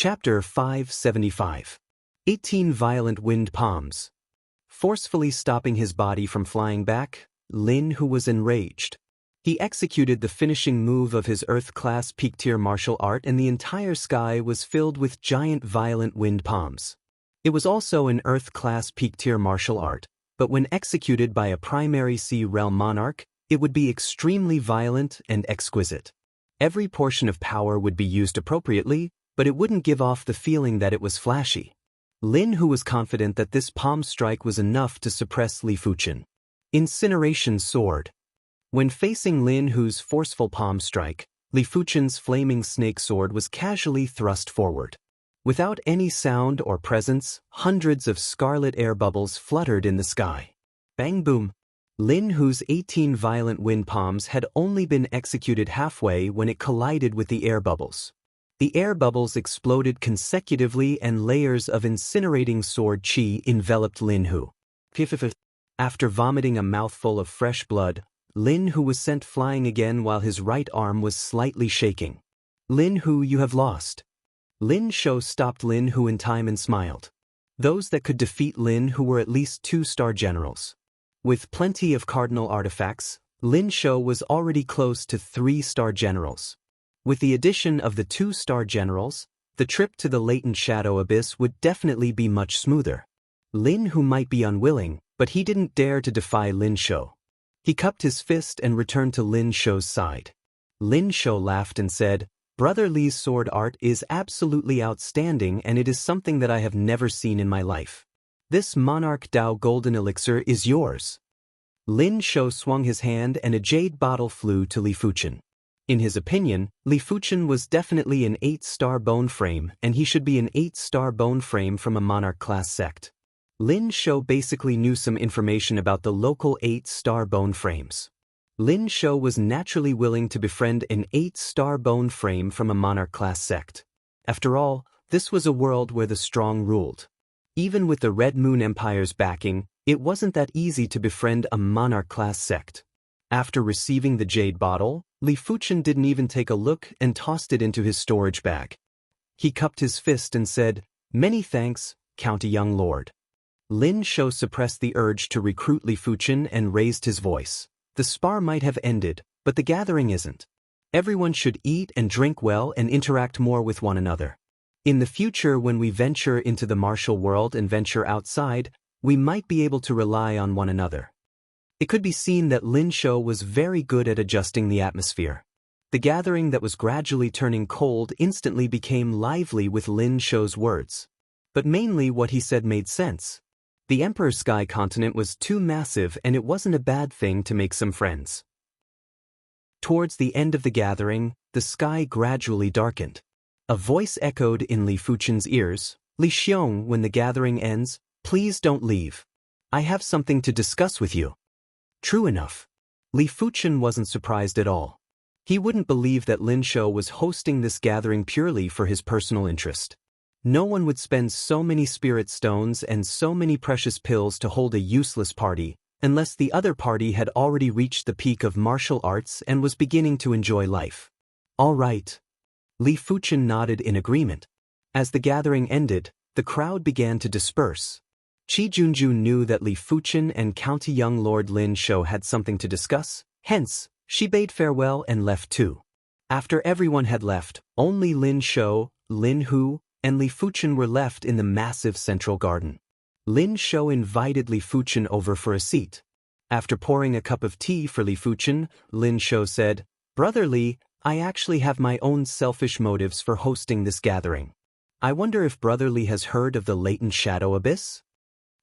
Chapter 575. 18 Violent Wind Palms. Forcefully stopping his body from flying back, Lin Hu was enraged. He executed the finishing move of his Earth-class peak-tier martial art and the entire sky was filled with giant violent wind palms. It was also an Earth-class peak-tier martial art, but when executed by a primary Sea Realm monarch, it would be extremely violent and exquisite. Every portion of power would be used appropriately, but it wouldn't give off the feeling that it was flashy. Lin Hu was confident that this palm strike was enough to suppress Li Fuchen. Incineration Sword. When facing Lin Hu's forceful palm strike, Li Fuchen's flaming snake sword was casually thrust forward. Without any sound or presence, hundreds of scarlet air bubbles fluttered in the sky. Bang boom! Lin Hu's 18 violent wind palms had only been executed halfway when it collided with the air bubbles. The air bubbles exploded consecutively and layers of incinerating sword chi enveloped Lin Hu. After vomiting a mouthful of fresh blood, Lin Hu was sent flying again while his right arm was slightly shaking. Lin Hu, you have lost. Lin Shou stopped Lin Hu in time and smiled. Those that could defeat Lin Hu were at least 2-star generals. With plenty of cardinal artifacts, Lin Shou was already close to 3-star generals. With the addition of the 2-star generals, the trip to the latent shadow abyss would definitely be much smoother. Lin Hu might be unwilling, but he didn't dare to defy Lin Shou. He cupped his fist and returned to Lin Shou's side. Lin Shou laughed and said, "Brother Li's sword art is absolutely outstanding and it is something that I have never seen in my life. This Monarch Dao Golden Elixir is yours." Lin Shou swung his hand and a jade bottle flew to Li Fuchen. In his opinion, Li Fuchen was definitely an 8-star bone frame and he should be an 8-star bone frame from a monarch-class sect. Lin Shou basically knew some information about the local 8-star bone frames. Lin Shou was naturally willing to befriend an 8-star bone frame from a monarch-class sect. After all, this was a world where the strong ruled. Even with the Red Moon Empire's backing, it wasn't that easy to befriend a monarch-class sect. After receiving the jade bottle, Li Fuchen didn't even take a look and tossed it into his storage bag. He cupped his fist and said, "Many thanks, County Young Lord." Lin Shou suppressed the urge to recruit Li Fuchen and raised his voice. The spar might have ended, but the gathering isn't. Everyone should eat and drink well and interact more with one another. In the future, when we venture into the martial world and venture outside, we might be able to rely on one another. It could be seen that Lin Shou was very good at adjusting the atmosphere. The gathering that was gradually turning cold instantly became lively with Lin Shou's words. But mainly what he said made sense. The Emperor Sky continent was too massive and it wasn't a bad thing to make some friends. Towards the end of the gathering, the sky gradually darkened. A voice echoed in Li Fuchen's ears, "Li Xiong, when the gathering ends, please don't leave. I have something to discuss with you." True enough. Li Fuchen wasn't surprised at all. He wouldn't believe that Lin Shou was hosting this gathering purely for his personal interest. No one would spend so many spirit stones and so many precious pills to hold a useless party, unless the other party had already reached the peak of martial arts and was beginning to enjoy life. All right. Li Fuchen nodded in agreement. As the gathering ended, the crowd began to disperse. Qi Junju knew that Li Fuchen and County Young Lord Lin Shou had something to discuss, hence, she bade farewell and left too. After everyone had left, only Lin Shou, Lin Hu, and Li Fuchen were left in the massive central garden. Lin Shou invited Li Fuchen over for a seat. After pouring a cup of tea for Li Fuchen, Lin Shou said, "Brother Li, I actually have my own selfish motives for hosting this gathering. I wonder if Brother Li has heard of the latent shadow abyss?"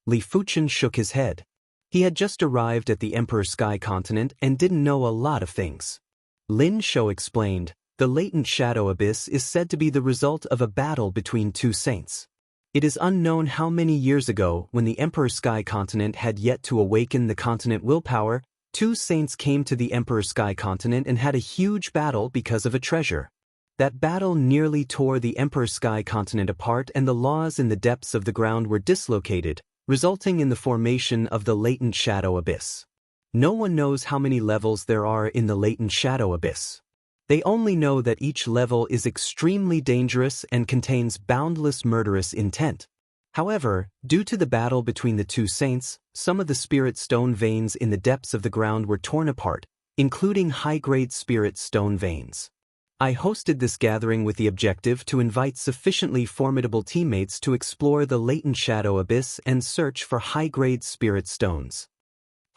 Li Fuchen shook his head. He had just arrived at the Emperor Sky continent and didn't know a lot of things. Lin Shou explained, "The latent shadow abyss is said to be the result of a battle between two saints. It is unknown how many years ago, when the Emperor Sky continent had yet to awaken the continent willpower, two saints came to the Emperor Sky continent and had a huge battle because of a treasure. That battle nearly tore the Emperor Sky continent apart and the laws in the depths of the ground were dislocated, resulting in the formation of the latent shadow abyss. No one knows how many levels there are in the latent shadow abyss. They only know that each level is extremely dangerous and contains boundless murderous intent. However, due to the battle between the two saints, some of the spirit stone veins in the depths of the ground were torn apart, including high-grade spirit stone veins. I hosted this gathering with the objective to invite sufficiently formidable teammates to explore the latent shadow abyss and search for high-grade spirit stones.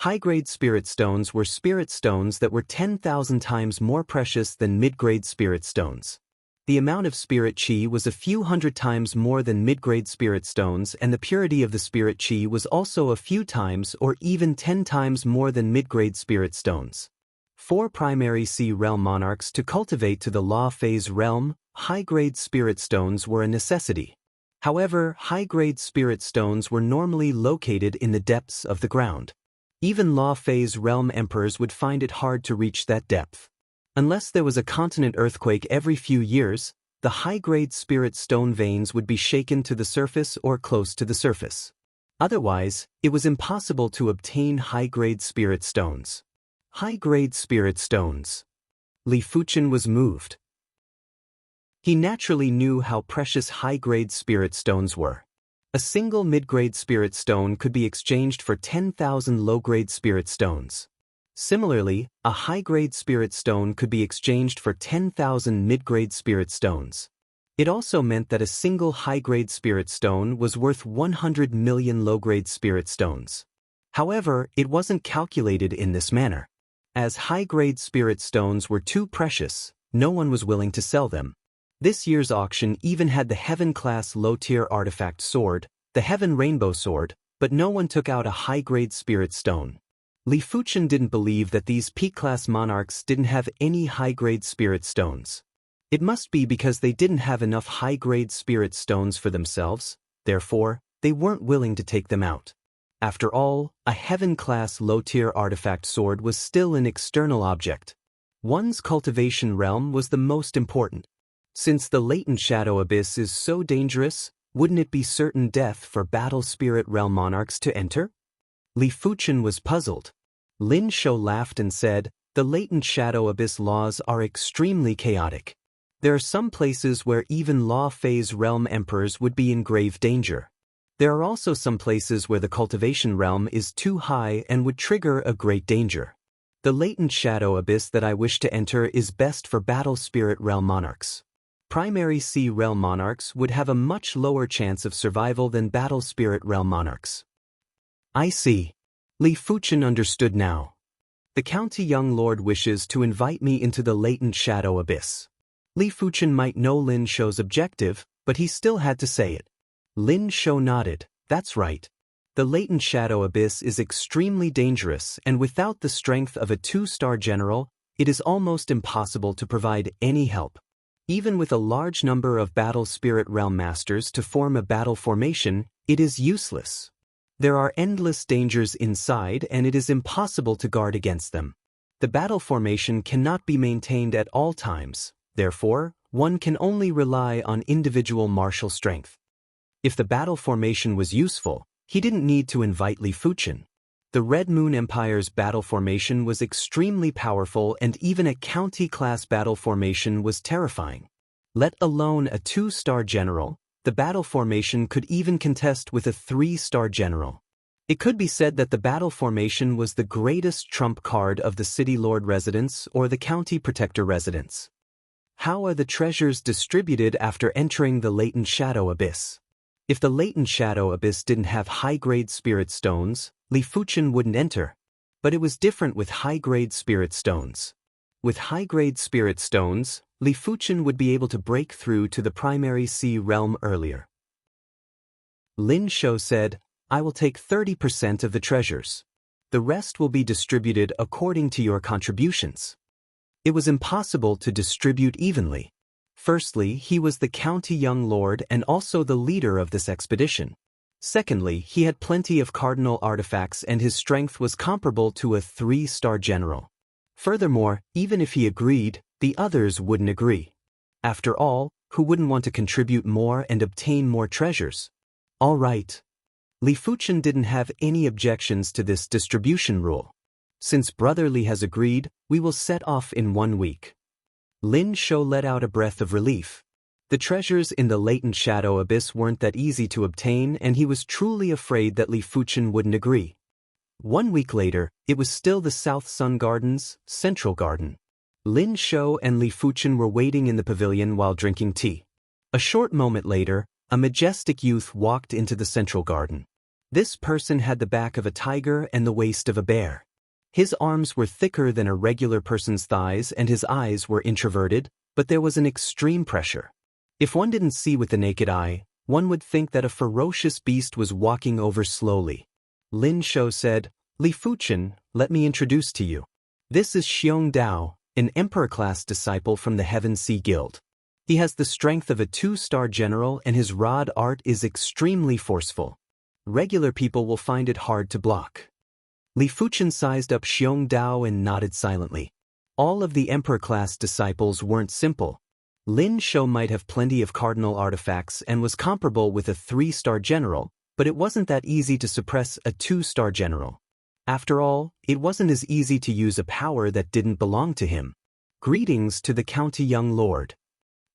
High-grade spirit stones were spirit stones that were 10,000 times more precious than mid-grade spirit stones. The amount of spirit chi was a few hundred times more than mid-grade spirit stones, and the purity of the spirit chi was also a few times or even 10 times more than mid-grade spirit stones. 4 primary Sea realm monarchs to cultivate to the law phase realm, high-grade spirit stones were a necessity. However, high-grade spirit stones were normally located in the depths of the ground. Even law phase realm emperors would find it hard to reach that depth. Unless there was a continent earthquake every few years, the high-grade spirit stone veins would be shaken to the surface or close to the surface. Otherwise, it was impossible to obtain high-grade spirit stones. High-grade spirit stones. Li Fuchen was moved. He naturally knew how precious high-grade spirit stones were. A single mid-grade spirit stone could be exchanged for 10,000 low-grade spirit stones. Similarly, a high-grade spirit stone could be exchanged for 10,000 mid-grade spirit stones. It also meant that a single high-grade spirit stone was worth 100 million low-grade spirit stones. However, it wasn't calculated in this manner. As high-grade spirit stones were too precious, no one was willing to sell them. This year's auction even had the Heaven-class low-tier artifact sword, the Heaven Rainbow Sword, but no one took out a high-grade spirit stone. Li Fuchen didn't believe that these peak-class monarchs didn't have any high-grade spirit stones. It must be because they didn't have enough high-grade spirit stones for themselves, therefore, they weren't willing to take them out. After all, a Heaven-class low-tier artifact sword was still an external object. One's cultivation realm was the most important. Since the latent shadow abyss is so dangerous, wouldn't it be certain death for battle spirit realm monarchs to enter? Li Fuchen was puzzled. Lin Shou laughed and said, "The latent shadow abyss laws are extremely chaotic. There are some places where even law phase realm emperors would be in grave danger. There are also some places where the cultivation realm is too high and would trigger a great danger. The latent shadow abyss that I wish to enter is best for battle spirit realm monarchs. Primary Sea realm monarchs would have a much lower chance of survival than battle spirit realm monarchs." I see. Li Fuchen understood now. The County Young Lord wishes to invite me into the latent shadow abyss. Li Fuchen might know Lin Shou's objective, but he still had to say it. Lin Shou nodded. That's right. The latent shadow abyss is extremely dangerous, and without the strength of a 2-star general, it is almost impossible to provide any help. Even with a large number of battle spirit realm masters to form a battle formation, it is useless. There are endless dangers inside and it is impossible to guard against them. The battle formation cannot be maintained at all times, therefore, one can only rely on individual martial strength. If the battle formation was useful, he didn't need to invite Li Fuchen. The Red Moon Empire's battle formation was extremely powerful, and even a county-class battle formation was terrifying. Let alone a 2-star general, the battle formation could even contest with a 3-star general. It could be said that the battle formation was the greatest trump card of the City Lord residence or the County Protector residence. How are the treasures distributed after entering the latent shadow abyss? If the latent shadow abyss didn't have high-grade spirit stones, Li Fuchen wouldn't enter. But it was different with high-grade spirit stones. With high-grade spirit stones, Li Fuchen would be able to break through to the primary Sea realm earlier. Lin Shou said, "I will take 30% of the treasures. The rest will be distributed according to your contributions." It was impossible to distribute evenly. Firstly, he was the County Young Lord and also the leader of this expedition. Secondly, he had plenty of cardinal artifacts and his strength was comparable to a 3-star general. Furthermore, even if he agreed, the others wouldn't agree. After all, who wouldn't want to contribute more and obtain more treasures? All right. Li Fuchen didn't have any objections to this distribution rule. Since Brother Li has agreed, we will set off in 1 week. Lin Shou let out a breath of relief. The treasures in the latent shadow abyss weren't that easy to obtain, and he was truly afraid that Li Fuchen wouldn't agree. 1 week later, it was still the South Sun Garden's central garden. Lin Shou and Li Fuchen were waiting in the pavilion while drinking tea. A short moment later, a majestic youth walked into the central garden. This person had the back of a tiger and the waist of a bear. His arms were thicker than a regular person's thighs and his eyes were introverted, but there was an extreme pressure. If one didn't see with the naked eye, one would think that a ferocious beast was walking over slowly. Lin Shou said, "Li Fuchen, let me introduce to you. This is Xiong Dao, an emperor-class disciple from the Heaven Sea Guild. He has the strength of a 2-star general and his rod art is extremely forceful. Regular people will find it hard to block." Li Fuchen sized up Xiong Dao and nodded silently. All of the emperor-class disciples weren't simple. Lin Shou might have plenty of cardinal artifacts and was comparable with a 3-star general, but it wasn't that easy to suppress a 2-star general. After all, it wasn't as easy to use a power that didn't belong to him. "Greetings to the county young lord."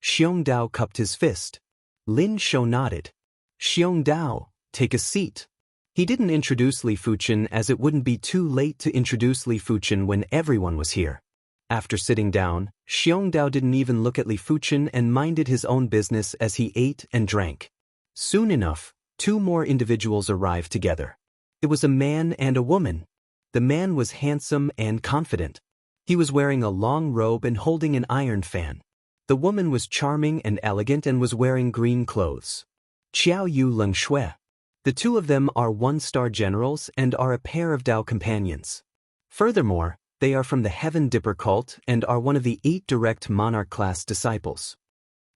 Xiong Dao cupped his fist. Lin Shou nodded. "Xiong Dao, take a seat." He didn't introduce Li Fuchen as it wouldn't be too late to introduce Li Fuchen when everyone was here. After sitting down, Xiong Dao didn't even look at Li Fuchen and minded his own business as he ate and drank. Soon enough, 2 more individuals arrived together. It was a man and a woman. The man was handsome and confident. He was wearing a long robe and holding an iron fan. The woman was charming and elegant and was wearing green clothes. Qiao Yu Leng Shui. The 2 of them are 1-star generals and are a pair of Dao companions. Furthermore, they are from the Heaven Dipper cult and are one of the 8 direct monarch-class disciples.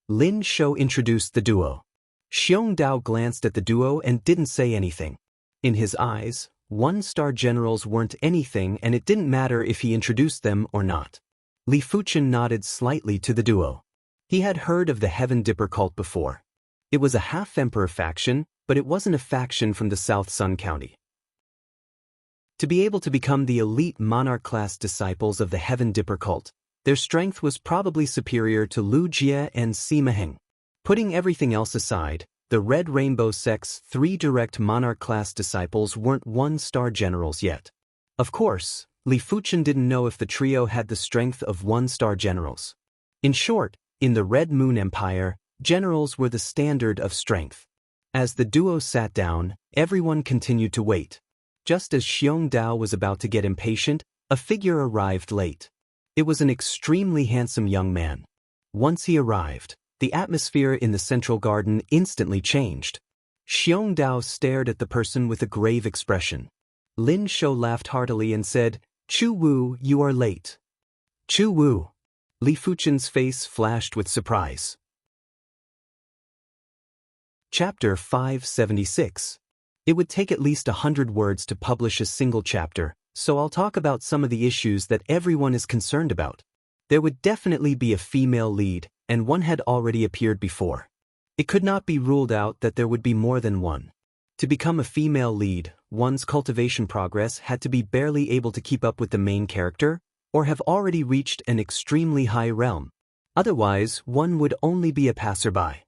Lin Shou introduced the duo. Xiong Dao glanced at the duo and didn't say anything. In his eyes, 1-star generals weren't anything and it didn't matter if he introduced them or not. Li Fuchen nodded slightly to the duo. He had heard of the Heaven Dipper cult before. It was a half-emperor faction, but it wasn't a faction from the South Sun County. To be able to become the elite monarch-class disciples of the Heaven Dipper cult, their strength was probably superior to Lu Jie and Sima Heng. Putting everything else aside, the Red Rainbow sect's 3 direct monarch-class disciples weren't 1-star generals yet. Of course, Li Fuchen didn't know if the trio had the strength of 1-star generals. In short, in the Red Moon Empire, generals were the standard of strength. As the duo sat down, everyone continued to wait. Just as Xiong Dao was about to get impatient, a figure arrived late. It was an extremely handsome young man. Once he arrived, the atmosphere in the central garden instantly changed. Xiong Dao stared at the person with a grave expression. Lin Shou laughed heartily and said, "Chu Wu, you are late." "Chu Wu." Li Fuchen's face flashed with surprise. Chapter 576. It would take at least 100 words to publish a single chapter, so I'll talk about some of the issues that everyone is concerned about. There would definitely be a female lead, and one had already appeared before. It could not be ruled out that there would be more than one. To become a female lead, one's cultivation progress had to be barely able to keep up with the main character, or have already reached an extremely high realm. Otherwise, one would only be a passerby.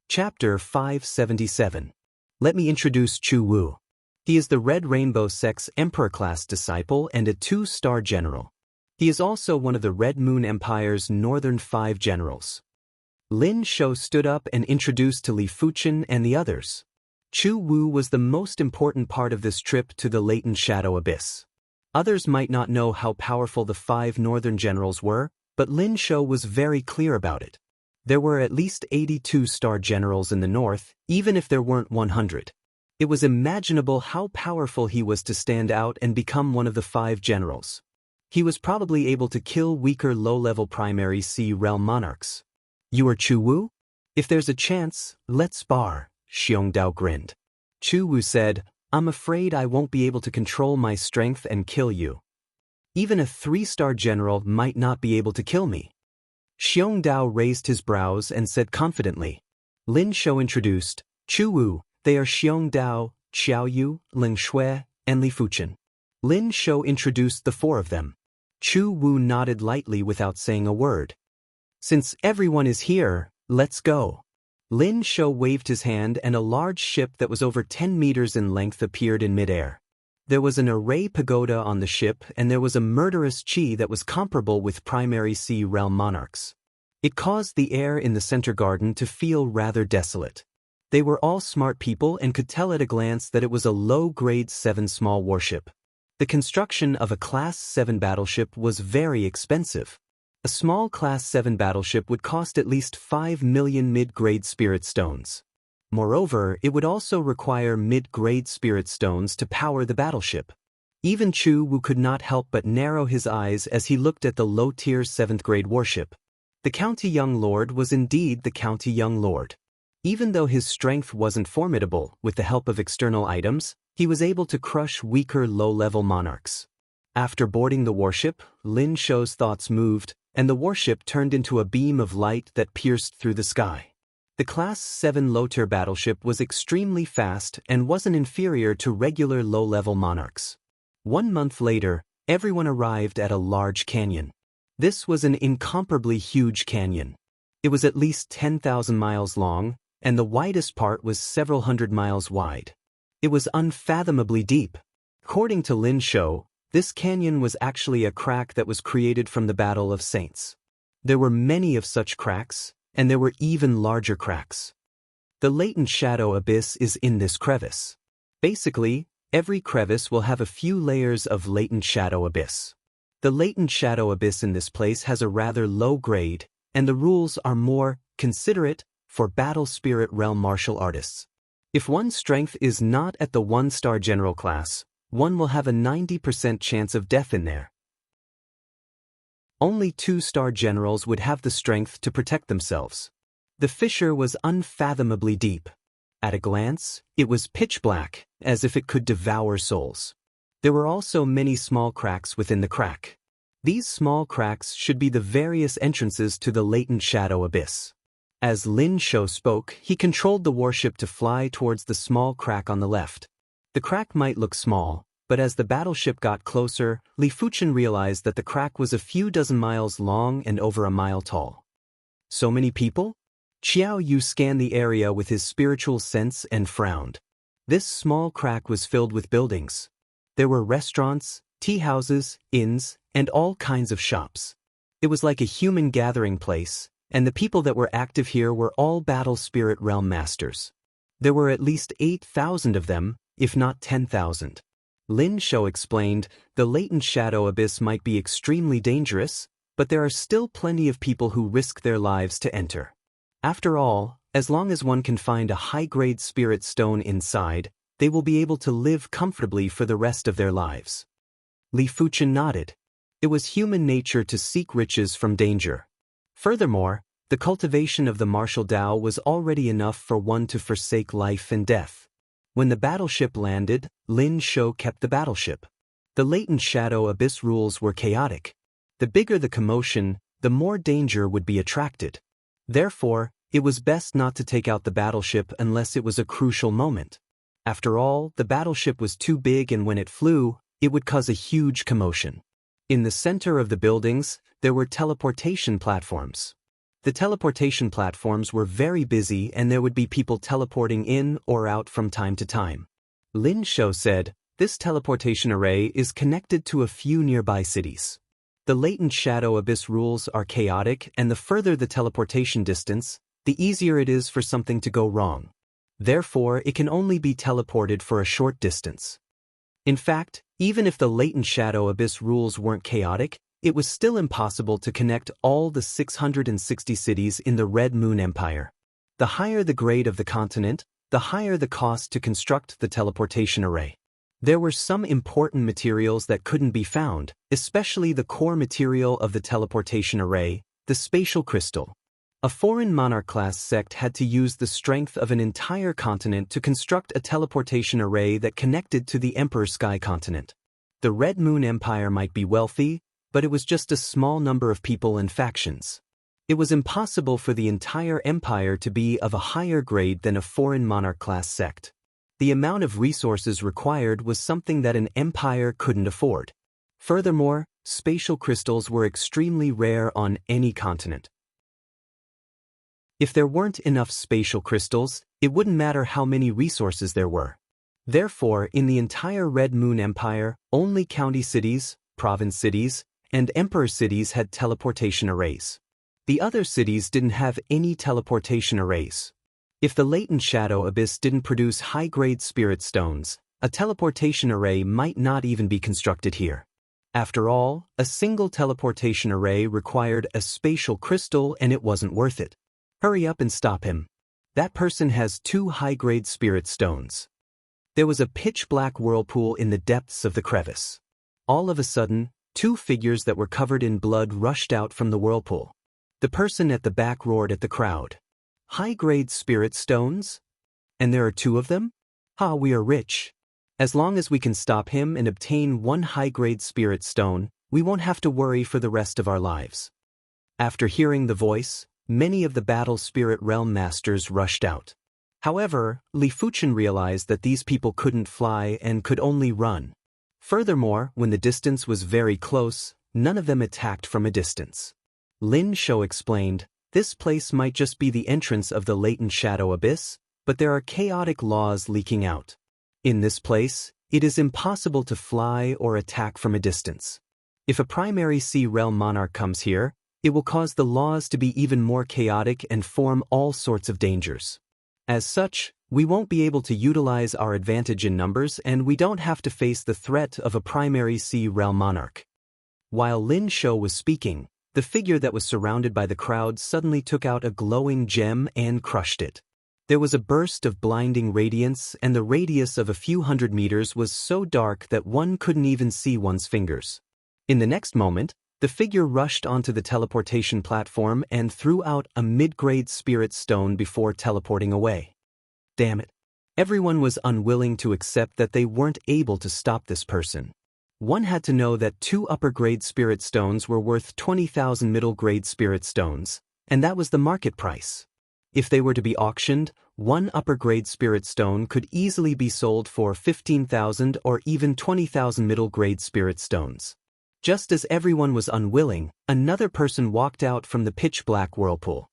Chapter 577. Let me introduce Chu Wu. He is the Red Rainbow sect's emperor-class disciple and a 2-star general. He is also one of the Red Moon Empire's Northern 5 generals. Lin Shou stood up and introduced to Li Fuchen and the others. Chu Wu was the most important part of this trip to the latent shadow abyss. Others might not know how powerful the 5 northern generals were, but Lin Shou was very clear about it. There were at least 82-star generals in the north, even if there weren't 100. It was imaginable how powerful he was to stand out and become one of the 5 generals. He was probably able to kill weaker low-level primary Sea realm monarchs. "You are Chu Wu? If there's a chance, let's spar," Xiong Dao grinned. Chu Wu said, "I'm afraid I won't be able to control my strength and kill you. Even a 3-star general might not be able to kill me." Xiong Dao raised his brows and said confidently. Lin Shou introduced, "Chu Wu, they are Xiong Dao, Qiao Yu, Leng Shui, and Li Fuchen." Lin Shou introduced the 4 of them. Chu Wu nodded lightly without saying a word. Since everyone is here, let's go. Lin Shou waved his hand and a large ship that was over 10 meters in length appeared in midair. There was an array pagoda on the ship and there was a murderous chi that was comparable with primary sea realm monarchs. It caused the air in the center garden to feel rather desolate. They were all smart people and could tell at a glance that it was a low-grade 7 small warship. The construction of a Class 7 battleship was very expensive. A small Class 7 battleship would cost at least 5 million mid-grade spirit stones. Moreover, it would also require mid-grade spirit stones to power the battleship. Even Chu Wu could not help but narrow his eyes as he looked at the low-tier 7th-grade warship. The County Young Lord was indeed the County Young Lord. Even though his strength wasn't formidable, with the help of external items, he was able to crush weaker low-level monarchs. After boarding the warship, Lin Shou's thoughts moved, and the warship turned into a beam of light that pierced through the sky. The Class 7 low-tier battleship was extremely fast and wasn't inferior to regular low-level monarchs. 1 month later, everyone arrived at a large canyon. This was an incomparably huge canyon. It was at least 10,000 miles long, and the widest part was several hundred miles wide. It was unfathomably deep. According to Lin Shou, this canyon was actually a crack that was created from the Battle of Saints. There were many of such cracks, and there were even larger cracks. The latent shadow abyss is in this crevice. Basically, every crevice will have a few layers of latent shadow abyss. The latent shadow abyss in this place has a rather low grade, and the rules are more considerate for battle spirit realm martial artists. If one's strength is not at the 1-star general class, one will have a 90% chance of death in there. Only 2-star generals would have the strength to protect themselves. The fissure was unfathomably deep. At a glance, it was pitch black, as if it could devour souls. There were also many small cracks within the crack. These small cracks should be the various entrances to the latent shadow abyss. As Lin Shou spoke, he controlled the warship to fly towards the small crack on the left. The crack might look small, but as the battleship got closer, Li Fuchen realized that the crack was a few dozen miles long and over a mile tall. So many people? Xiao Yu scanned the area with his spiritual sense and frowned. This small crack was filled with buildings. There were restaurants, tea houses, inns, and all kinds of shops. It was like a human gathering place, and the people that were active here were all battle spirit realm masters. There were at least 8,000 of them, if not 10,000. Lin Shou explained, the latent shadow abyss might be extremely dangerous, but there are still plenty of people who risk their lives to enter. After all, as long as one can find a high-grade spirit stone inside, they will be able to live comfortably for the rest of their lives. Li Fuchen nodded. It was human nature to seek riches from danger. Furthermore, the cultivation of the martial Tao was already enough for one to forsake life and death. When the battleship landed, Lin Shou kept the battleship. The latent shadow abyss rules were chaotic. The bigger the commotion, the more danger would be attracted. Therefore, it was best not to take out the battleship unless it was a crucial moment. After all, the battleship was too big and when it flew, it would cause a huge commotion. In the center of the buildings, there were teleportation platforms. The teleportation platforms were very busy and there would be people teleporting in or out from time to time. Lin Shou said, this teleportation array is connected to a few nearby cities. The latent shadow abyss rules are chaotic and the further the teleportation distance, the easier it is for something to go wrong. Therefore, it can only be teleported for a short distance. In fact, even if the latent shadow abyss rules weren't chaotic, it was still impossible to connect all the 660 cities in the Red Moon Empire. The higher the grade of the continent, the higher the cost to construct the teleportation array. There were some important materials that couldn't be found, especially the core material of the teleportation array, the spatial crystal. A foreign monarch-class sect had to use the strength of an entire continent to construct a teleportation array that connected to the Emperor Sky continent. The Red Moon Empire might be wealthy, but it was just a small number of people and factions. It was impossible for the entire empire to be of a higher grade than a foreign monarch-class sect. The amount of resources required was something that an empire couldn't afford. Furthermore, spatial crystals were extremely rare on any continent. If there weren't enough spatial crystals, it wouldn't matter how many resources there were. Therefore, in the entire Red Moon Empire, only county cities, province cities, and emperor cities had teleportation arrays. The other cities didn't have any teleportation arrays. If the latent shadow abyss didn't produce high-grade spirit stones, a teleportation array might not even be constructed here. After all, a single teleportation array required a spatial crystal and it wasn't worth it. Hurry up and stop him. That person has 2 high-grade spirit stones. There was a pitch-black whirlpool in the depths of the crevice. All of a sudden, 2 figures that were covered in blood rushed out from the whirlpool. The person at the back roared at the crowd. High-grade spirit stones? And there are 2 of them? Ha, we are rich. As long as we can stop him and obtain 1 high-grade spirit stone, we won't have to worry for the rest of our lives. After hearing the voice, many of the battle spirit realm masters rushed out. However, Li Fuchen realized that these people couldn't fly and could only run. Furthermore, when the distance was very close, none of them attacked from a distance. Lin Shou explained, this place might just be the entrance of the latent shadow abyss, but there are chaotic laws leaking out. In this place, it is impossible to fly or attack from a distance. If a primary sea realm monarch comes here, it will cause the laws to be even more chaotic and form all sorts of dangers. As such, we won't be able to utilize our advantage in numbers and we don't have to face the threat of a primary sea realm monarch. While Lin Shou was speaking, the figure that was surrounded by the crowd suddenly took out a glowing gem and crushed it. There was a burst of blinding radiance and the radius of a few hundred meters was so dark that one couldn't even see one's fingers. In the next moment, the figure rushed onto the teleportation platform and threw out a mid-grade spirit stone before teleporting away. Damn it. Everyone was unwilling to accept that they weren't able to stop this person. One had to know that 2 upper-grade spirit stones were worth 20,000 middle-grade spirit stones, and that was the market price. If they were to be auctioned, 1 upper-grade spirit stone could easily be sold for 15,000 or even 20,000 middle-grade spirit stones. Just as everyone was unwilling, another person walked out from the pitch-black whirlpool.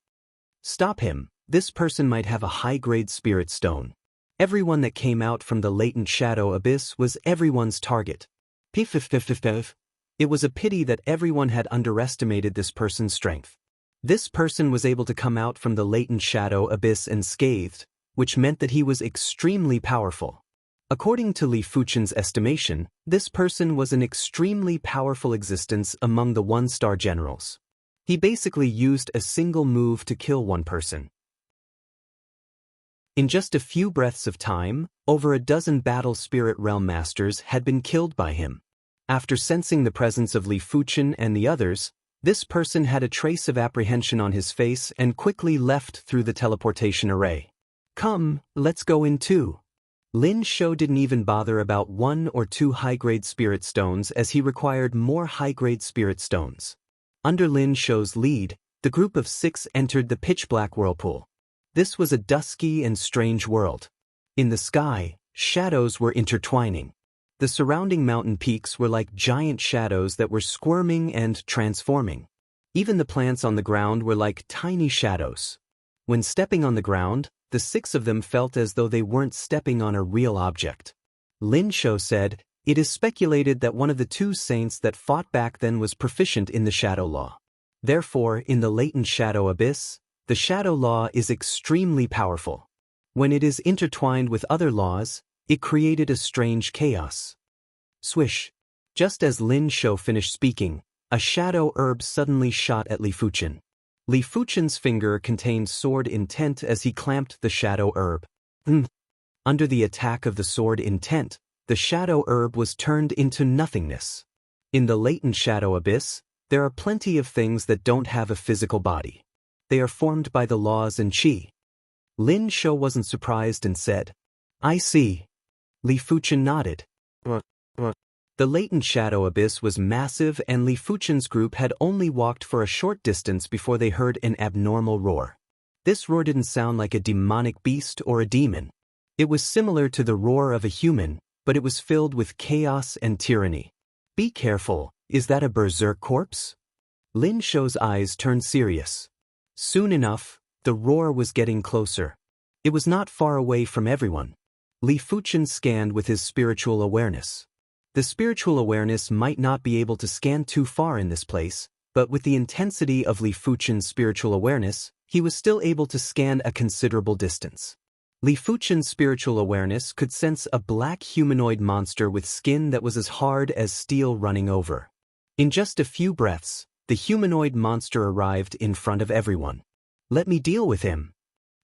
Stop him, this person might have a high-grade spirit stone. Everyone that came out from the latent shadow abyss was everyone's target. It was a pity that everyone had underestimated this person's strength. This person was able to come out from the latent shadow abyss unscathed, which meant that he was extremely powerful. According to Li Fuchen's estimation, this person was an extremely powerful existence among the 1-star generals. He basically used a single move to kill one person. In just a few breaths of time, over a dozen battle spirit realm masters had been killed by him. After sensing the presence of Li Fuchen and the others, this person had a trace of apprehension on his face and quickly left through the teleportation array. Come, let's go in too. Lin Shou didn't even bother about 1 or 2 high-grade spirit stones as he required more high-grade spirit stones. Under Lin Shou's lead, the group of 6 entered the pitch-black whirlpool. This was a dusky and strange world. In the sky, shadows were intertwining. The surrounding mountain peaks were like giant shadows that were squirming and transforming. Even the plants on the ground were like tiny shadows. When stepping on the ground, the 6 of them felt as though they weren't stepping on a real object. Lin Shou said, it is speculated that one of the 2 saints that fought back then was proficient in the shadow law. Therefore, in the latent shadow abyss, the shadow law is extremely powerful. When it is intertwined with other laws, it created a strange chaos. Swish. Just as Lin Shou finished speaking, a shadow herb suddenly shot at Li Fuchen. Li Fuchen's finger contained sword intent as he clamped the shadow herb. Under the attack of the sword intent, the shadow herb was turned into nothingness. In the latent shadow abyss, there are plenty of things that don't have a physical body. They are formed by the laws and qi. Lin Shou wasn't surprised and said, I see. Li Fuchen nodded. The latent shadow abyss was massive and Li Fuchen's group had only walked for a short distance before they heard an abnormal roar. This roar didn't sound like a demonic beast or a demon. It was similar to the roar of a human, but it was filled with chaos and tyranny. Be careful, Is that a berserk corpse? Lin Shou's eyes turned serious. Soon enough, the roar was getting closer. It was not far away from everyone. Li Fuchen scanned with his spiritual awareness. The spiritual awareness might not be able to scan too far in this place, but with the intensity of Li Fuchen's spiritual awareness, he was still able to scan a considerable distance. Li Fuchen's spiritual awareness could sense a black humanoid monster with skin that was as hard as steel running over. In just a few breaths, the humanoid monster arrived in front of everyone. Let me deal with him.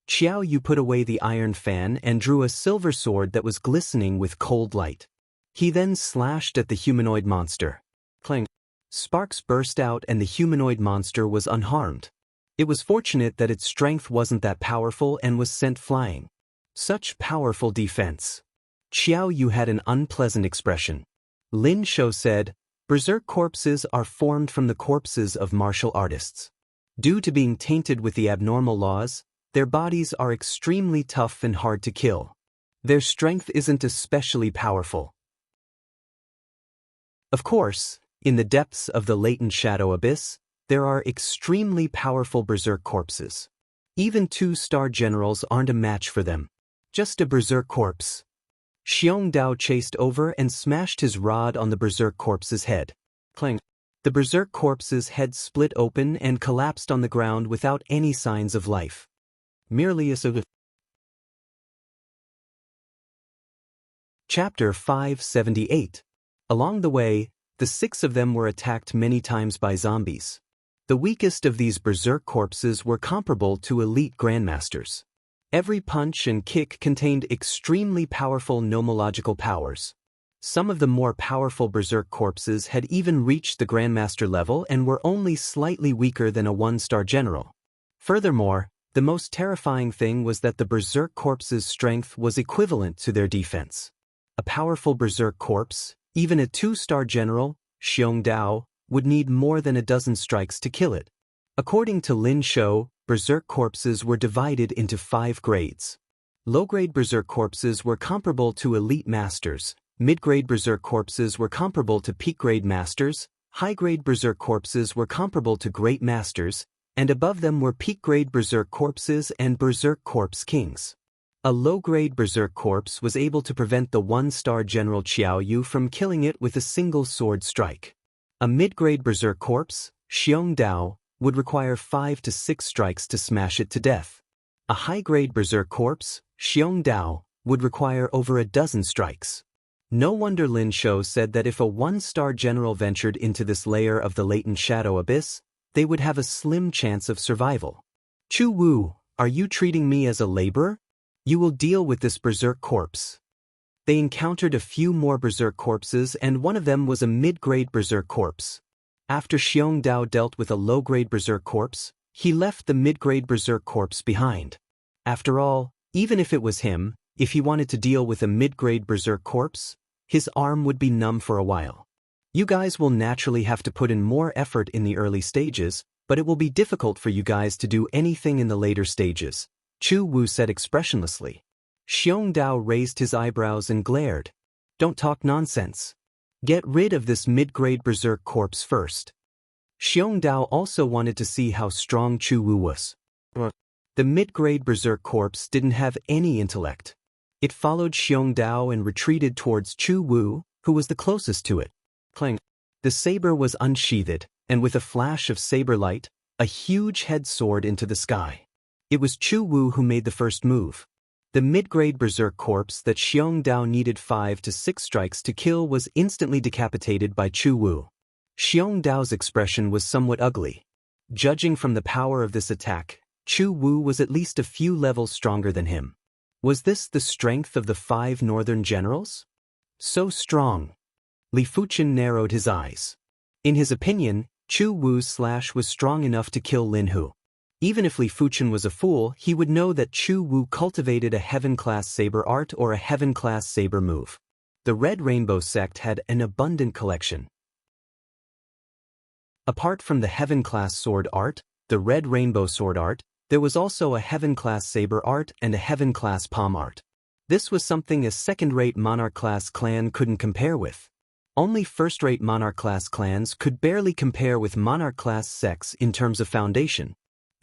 Xiao Yu put away the iron fan and drew a silver sword that was glistening with cold light. He then slashed at the humanoid monster. Clang! Sparks burst out and the humanoid monster was unharmed. It was fortunate that its strength wasn't that powerful and was sent flying. Such powerful defense. Xiao Yu had an unpleasant expression. Lin Shou said, "Berserk corpses are formed from the corpses of martial artists. Due to being tainted with the abnormal laws, their bodies are extremely tough and hard to kill. Their strength isn't especially powerful." Of course, in the depths of the latent shadow abyss, there are extremely powerful berserk corpses. Even 2-star generals aren't a match for them. Just a berserk corpse. Xiong Dao chased over and smashed his rod on the berserk corpse's head. Clang! The berserk corpse's head split open and collapsed on the ground without any signs of life. Merely a sort of. Chapter 578. Along the way, the 6 of them were attacked many times by zombies. The weakest of these berserk corpses were comparable to elite grandmasters. Every punch and kick contained extremely powerful nomological powers. Some of the more powerful berserk corpses had even reached the grandmaster level and were only slightly weaker than a 1-star general. Furthermore, the most terrifying thing was that the berserk corpse's strength was equivalent to their defense. A powerful berserk corpse, even a 2-star general, Xiong Dao, would need more than a dozen strikes to kill it. According to Lin Shou, berserk corpses were divided into 5 grades. Low-grade berserk corpses were comparable to elite masters, mid-grade berserk corpses were comparable to peak-grade masters, high-grade berserk corpses were comparable to great masters, and above them were peak-grade berserk corpses and berserk corpse kings. A low-grade berserk corpse was able to prevent the 1-star general Xiao Yu from killing it with a single sword strike. A mid-grade berserk corpse, Xiong Dao, would require 5 to 6 strikes to smash it to death. A high-grade berserk corpse, Xiong Dao, would require over a dozen strikes. No wonder Lin Shou said that if a 1-star general ventured into this layer of the latent shadow abyss, they would have a slim chance of survival. Chu Wu, are you treating me as a laborer? You will deal with this berserk corpse. They encountered a few more berserk corpses and one of them was a mid-grade berserk corpse. After Xiong Dao dealt with a low-grade berserk corpse, he left the mid-grade berserk corpse behind. After all, even if it was him, if he wanted to deal with a mid-grade berserk corpse, his arm would be numb for a while. You guys will naturally have to put in more effort in the early stages, but it will be difficult for you guys to do anything in the later stages, Chu Wu said expressionlessly. Xiong Dao raised his eyebrows and glared. Don't talk nonsense. Get rid of this mid-grade berserk corpse first. Xiong Dao also wanted to see how strong Chu Wu was. The mid-grade berserk corpse didn't have any intellect. It followed Xiong Dao and retreated towards Chu Wu, who was the closest to it. Clang! The saber was unsheathed, and with a flash of saber light, a huge head soared into the sky. It was Chu Wu who made the first move. The mid-grade berserk corpse that Xiong Dao needed 5 to 6 strikes to kill was instantly decapitated by Chu Wu. Xiong Dao's expression was somewhat ugly. Judging from the power of this attack, Chu Wu was at least a few levels stronger than him. Was this the strength of the 5 northern generals? So strong. Li Fuchen narrowed his eyes. In his opinion, Chu Wu's slash was strong enough to kill Lin Hu. Even if Li Fuchen was a fool, he would know that Chu Wu cultivated a heaven-class saber art or a heaven-class saber move. The Red Rainbow sect had an abundant collection. Apart from the heaven-class sword art, the Red Rainbow sword art, there was also a heaven-class saber art and a heaven-class palm art. This was something a second-rate monarch-class clan couldn't compare with. Only first-rate monarch-class clans could barely compare with monarch-class sects in terms of foundation,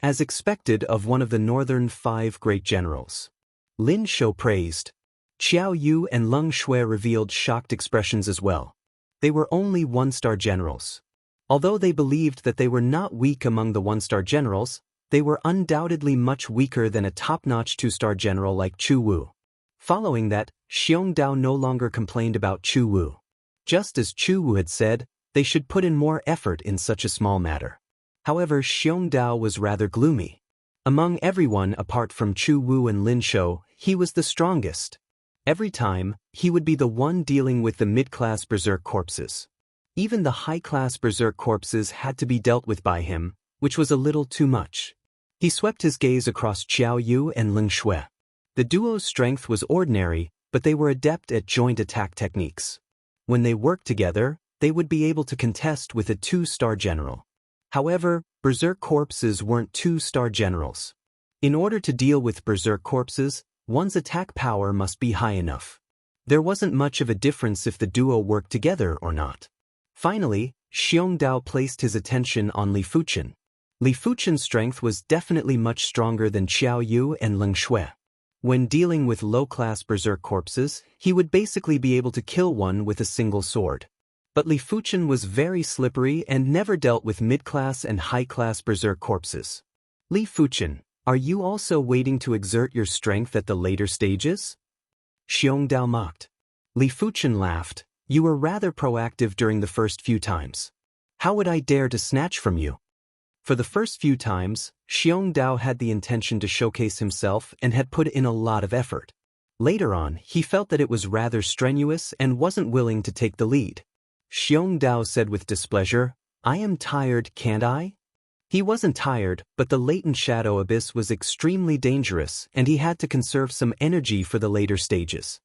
as expected of one of the northern 5 great generals. Lin Shou praised. Xiao Yu and Leng Shui revealed shocked expressions as well. They were only 1-star generals. Although they believed that they were not weak among the 1-star generals, they were undoubtedly much weaker than a top-notch 2-star general like Chu Wu. Following that, Xiong Dao no longer complained about Chu Wu. Just as Chu Wu had said, they should put in more effort in such a small matter. However, Xiong Dao was rather gloomy. Among everyone apart from Chu Wu and Lin Shou, he was the strongest. Every time, he would be the one dealing with the mid-class berserk corpses. Even the high-class berserk corpses had to be dealt with by him, which was a little too much. He swept his gaze across Xiao Yu and Leng Shui. The duo's strength was ordinary, but they were adept at joint attack techniques. When they worked together, they would be able to contest with a 2-star general. However, berserk corpses weren't 2-star generals. In order to deal with berserk corpses, one's attack power must be high enough. There wasn't much of a difference if the duo worked together or not. Finally, Xiong Dao placed his attention on Li Fuchen. Li Fuchen's strength was definitely much stronger than Xiao Yu and Leng Shui. When dealing with low-class berserk corpses, he would basically be able to kill one with a single sword. But Li Fuchen was very slippery and never dealt with mid-class and high-class berserk corpses. Li Fuchen, are you also waiting to exert your strength at the later stages? Xiong Dao mocked. Li Fuchen laughed. You were rather proactive during the first few times. How would I dare to snatch from you? For the first few times, Xiong Dao had the intention to showcase himself and had put in a lot of effort. Later on, he felt that it was rather strenuous and wasn't willing to take the lead. Xiong Dao said with displeasure, I am tired, can't I? He wasn't tired, but the latent shadow abyss was extremely dangerous and he had to conserve some energy for the later stages.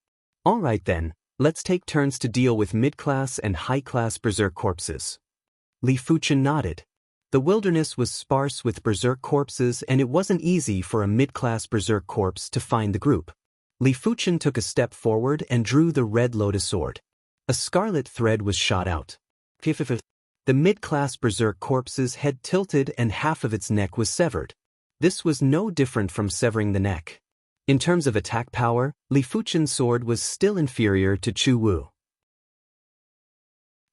Alright then, let's take turns to deal with mid-class and high-class berserk corpses. Li Fuchen nodded. The wilderness was sparse with berserk corpses and it wasn't easy for a mid-class berserk corpse to find the group. Li Fuchen took a step forward and drew the red lotus sword. A scarlet thread was shot out. The mid-class berserk corpse's head tilted and half of its neck was severed. This was no different from severing the neck. In terms of attack power, Li Fuchen's sword was still inferior to Chu Wu.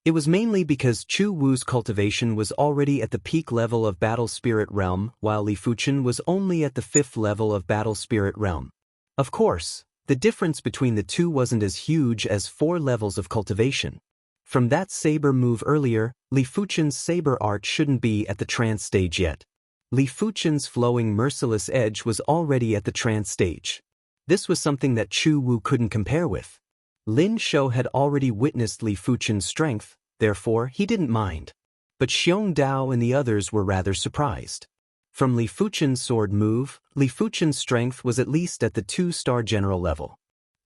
It was mainly because Chu Wu's cultivation was already at the peak level of Battle Spirit Realm, while Li Fuchen was only at the 5th level of Battle Spirit Realm. Of course, the difference between the two wasn't as huge as 4 levels of cultivation. From that saber move earlier, Li Fuchen's saber art shouldn't be at the trance stage yet. Li Fuchen's flowing merciless edge was already at the trance stage. This was something that Chu Wu couldn't compare with. Lin Shou had already witnessed Li Fuchen's strength, therefore he didn't mind. But Xiong Dao and the others were rather surprised. From Li Fuchen's sword move, Li Fuchen's strength was at least at the 2-star general level.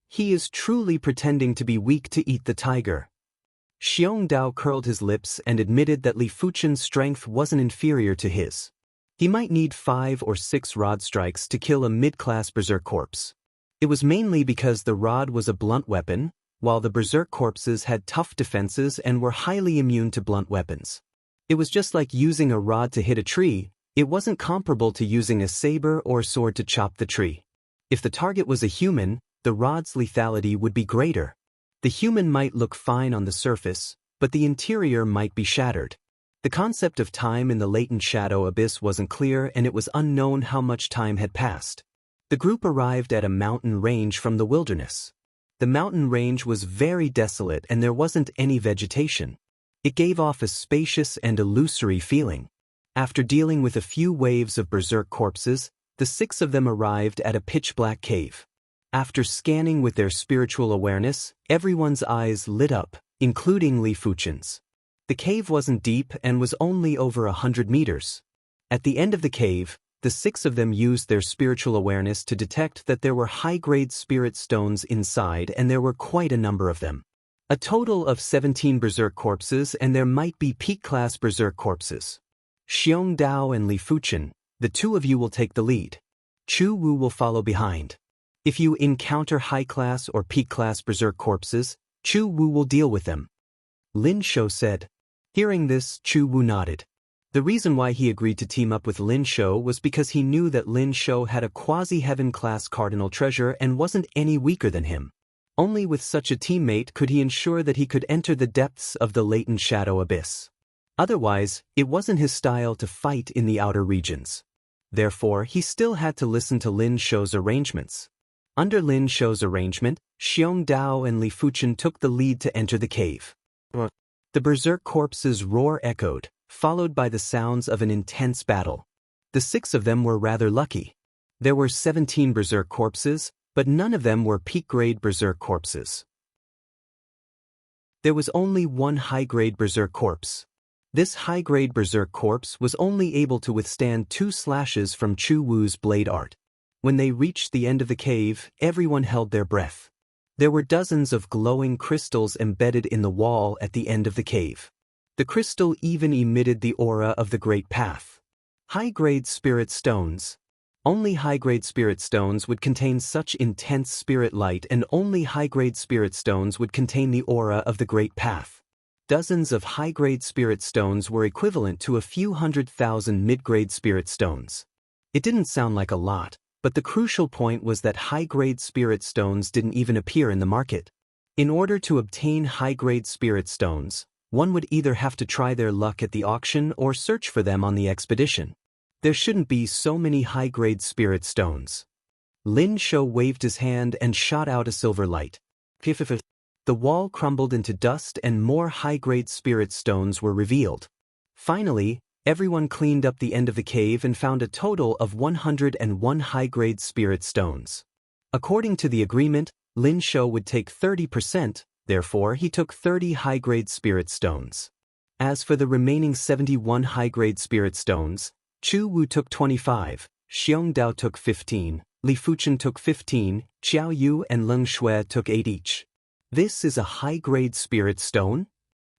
He is truly pretending to be weak to eat the tiger. Xiong Dao curled his lips and admitted that Li Fuchen's strength wasn't inferior to his. He might need 5 or 6 rod strikes to kill a mid-class berserk corpse. It was mainly because the rod was a blunt weapon, while the berserk corpses had tough defenses and were highly immune to blunt weapons. It was just like using a rod to hit a tree. It wasn't comparable to using a saber or sword to chop the tree. If the target was a human, the rod's lethality would be greater. The human might look fine on the surface, but the interior might be shattered. The concept of time in the latent shadow abyss wasn't clear and it was unknown how much time had passed. The group arrived at a mountain range from the wilderness. The mountain range was very desolate and there wasn't any vegetation. It gave off a spacious and illusory feeling. After dealing with a few waves of berserk corpses, the 6 of them arrived at a pitch-black cave. After scanning with their spiritual awareness, everyone's eyes lit up, including Li Fuchen's. The cave wasn't deep and was only over 100 meters. At the end of the cave, the 6 of them used their spiritual awareness to detect that there were high-grade spirit stones inside and there were quite a number of them. A total of 17 berserk corpses and there might be peak-class berserk corpses. Xiong Dao and Li Fuchen, the 2 of you will take the lead. Chu Wu will follow behind. If you encounter high-class or peak-class berserk corpses, Chu Wu will deal with them. Lin Shou said. Hearing this, Chu Wu nodded. The reason why he agreed to team up with Lin Shou was because he knew that Lin Shou had a quasi-heaven-class cardinal treasure and wasn't any weaker than him. Only with such a teammate could he ensure that he could enter the depths of the latent shadow abyss. Otherwise, it wasn't his style to fight in the outer regions. Therefore, he still had to listen to Lin Shou's arrangements. Under Lin Shou's arrangement, Xiong Dao and Li Fuchen took the lead to enter the cave. The berserk corpses' roar echoed, followed by the sounds of an intense battle. The 6 of them were rather lucky. There were 17 berserk corpses, but none of them were peak-grade berserk corpses. There was only one high-grade berserk corpse. This high-grade berserk corpse was only able to withstand 2 slashes from Chu Wu's blade art. When they reached the end of the cave, everyone held their breath. There were dozens of glowing crystals embedded in the wall at the end of the cave. The crystal even emitted the aura of the Great Path. High-grade spirit stones. Only high-grade spirit stones would contain such intense spirit light, and only high-grade spirit stones would contain the aura of the Great Path. Dozens of high-grade spirit stones were equivalent to a few 100,000 mid-grade spirit stones. It didn't sound like a lot, but the crucial point was that high-grade spirit stones didn't even appear in the market. In order to obtain high-grade spirit stones, one would either have to try their luck at the auction or search for them on the expedition. There shouldn't be so many high-grade spirit stones. Lin Shou waved his hand and shot out a silver light. The wall crumbled into dust and more high-grade spirit stones were revealed. Finally, everyone cleaned up the end of the cave and found a total of 101 high-grade spirit stones. According to the agreement, Lin Shou would take 30%, therefore he took 30 high-grade spirit stones. As for the remaining 71 high-grade spirit stones, Chu Wu took 25, Xiong Dao took 15, Li Fuchen took 15, Xiao Yu and Leng Shui took 8 each. This is a high-grade spirit stone?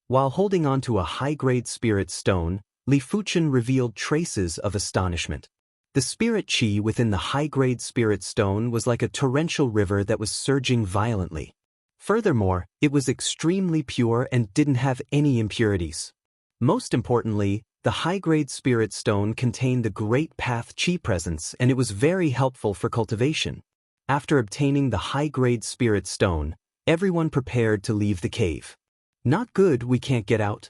While holding on to a high-grade spirit stone, Li Fuchen revealed traces of astonishment. The spirit qi within the high-grade spirit stone was like a torrential river that was surging violently. Furthermore, it was extremely pure and didn't have any impurities. Most importantly, the high-grade spirit stone contained the Great Path Qi presence, and it was very helpful for cultivation. After obtaining the high-grade spirit stone, everyone prepared to leave the cave. Not good, we can't get out.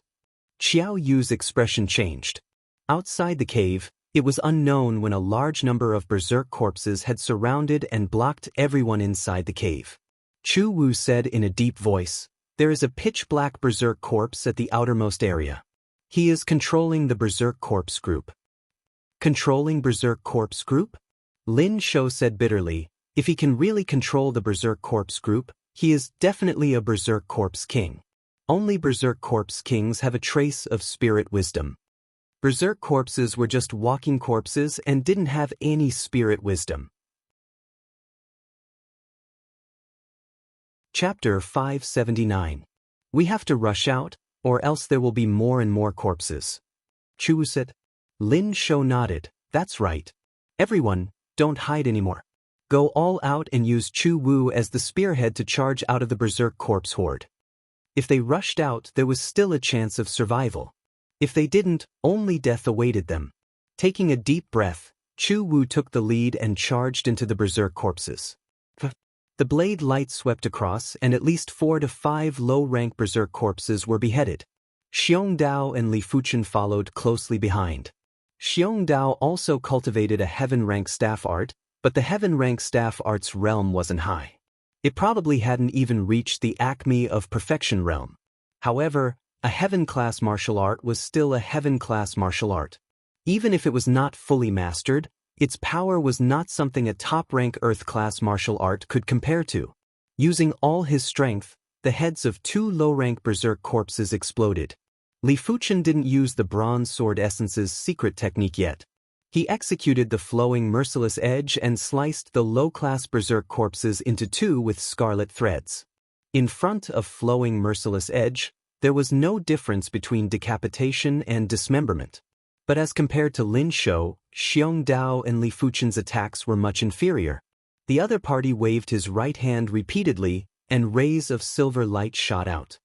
Xiao Yu's expression changed. Outside the cave, it was unknown when a large number of berserk corpses had surrounded and blocked everyone inside the cave. Chu Wu said in a deep voice, "There is a pitch-black berserk corpse at the outermost area. He is controlling the berserk corpse group." Controlling berserk corpse group? Lin Shou said bitterly, if he can really control the berserk corpse group, he is definitely a berserk corpse king. Only berserk corpse kings have a trace of spirit wisdom. Berserk corpses were just walking corpses and didn't have any spirit wisdom. Chapter 579. We have to rush out, or else there will be more and more corpses. Chu Wu said. Lin Shou nodded. That's right. Everyone, don't hide anymore. Go all out and use Chu Wu as the spearhead to charge out of the berserk corpse horde. If they rushed out, there was still a chance of survival. If they didn't, only death awaited them. Taking a deep breath, Chu Wu took the lead and charged into the berserk corpses. The blade light swept across, and at least 4 to 5 low-rank berserk corpses were beheaded. Xiong Dao and Li Fuchen followed closely behind. Xiong Dao also cultivated a heaven-rank staff art, but the heaven-rank staff art's realm wasn't high. It probably hadn't even reached the acme of perfection realm. However, a heaven-class martial art was still a heaven-class martial art. Even if it was not fully mastered, its power was not something a top-rank Earth-class martial art could compare to. Using all his strength, the heads of 2 low-rank berserk corpses exploded. Li Fuchen didn't use the bronze sword essence's secret technique yet. He executed the flowing merciless edge and sliced the low-class berserk corpses into 2 with scarlet threads. In front of flowing merciless edge, there was no difference between decapitation and dismemberment. But as compared to Lin Shou, Xiong Dao and Li Fuchen's attacks were much inferior. The other party waved his right hand repeatedly, and rays of silver light shot out.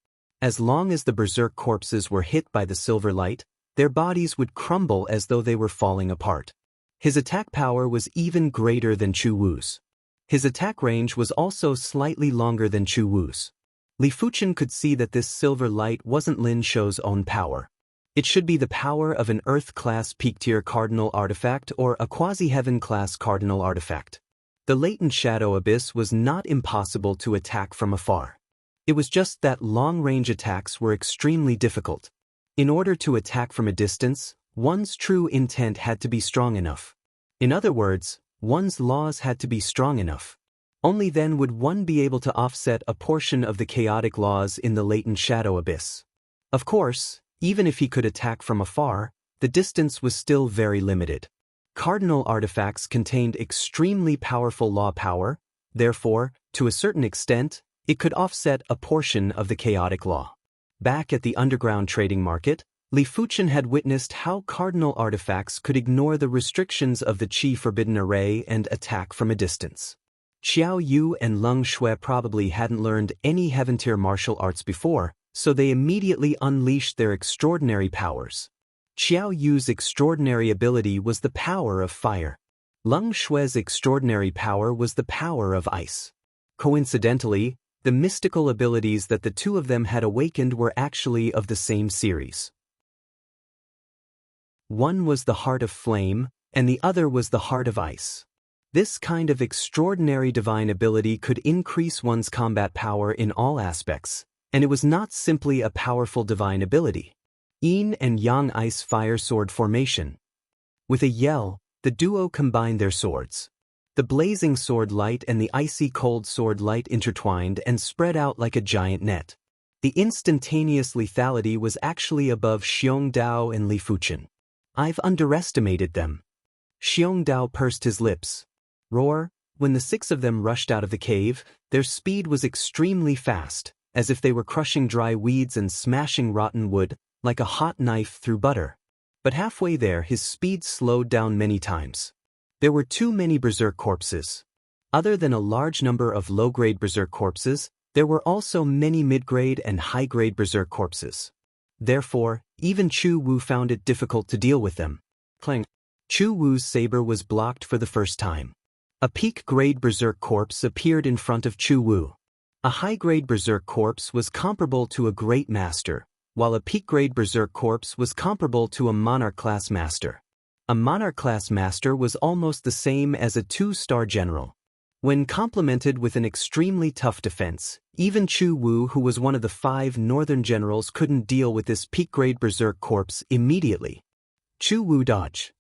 As long as the berserk corpses were hit by the silver light, their bodies would crumble as though they were falling apart. His attack power was even greater than Chu Wu's. His attack range was also slightly longer than Chu Wu's. Li Fuchen could see that this silver light wasn't Lin Shou's own power. It should be the power of an Earth-class peak-tier cardinal artifact or a quasi-heaven-class cardinal artifact. The latent shadow abyss was not impossible to attack from afar. It was just that long-range attacks were extremely difficult. In order to attack from a distance, one's true intent had to be strong enough. In other words, one's laws had to be strong enough. Only then would one be able to offset a portion of the chaotic laws in the latent shadow abyss. Of course, even if he could attack from afar, the distance was still very limited. Cardinal artifacts contained extremely powerful law power, therefore, to a certain extent, it could offset a portion of the chaotic law. Back at the underground trading market, Li Fuchen had witnessed how cardinal artifacts could ignore the restrictions of the Qi Forbidden Array and attack from a distance. Xiao Yu and Leng Shui probably hadn't learned any heaven-tier martial arts before, so they immediately unleashed their extraordinary powers. Xiao Yu's extraordinary ability was the power of fire. Leng Shui's extraordinary power was the power of ice. Coincidentally, the mystical abilities that the two of them had awakened were actually of the same series. One was the heart of flame, and the other was the heart of ice. This kind of extraordinary divine ability could increase one's combat power in all aspects, and it was not simply a powerful divine ability. Yin and Yang ice-fire sword formation. With a yell, the duo combined their swords. The blazing sword light and the icy cold sword light intertwined and spread out like a giant net. The instantaneous lethality was actually above Xiong Dao and Li Fuchen. I've underestimated them. Xiong Dao pursed his lips. Roar, when the six of them rushed out of the cave, their speed was extremely fast, as if they were crushing dry weeds and smashing rotten wood, like a hot knife through butter. But halfway there his speed slowed down many times. There were too many berserk corpses. Other than a large number of low-grade berserk corpses, there were also many mid-grade and high-grade berserk corpses. Therefore, even Chu Wu found it difficult to deal with them. Clang. Chu Wu's saber was blocked for the first time. A peak-grade berserk corpse appeared in front of Chu Wu. A high-grade berserk corpse was comparable to a great master, while a peak-grade berserk corpse was comparable to a monarch-class master. A monarch-class master was almost the same as a 2-star general. When complemented with an extremely tough defense, even Chu Wu, who was one of the 5 northern generals, couldn't deal with this peak-grade berserk corpse immediately. Chu Wu dodge.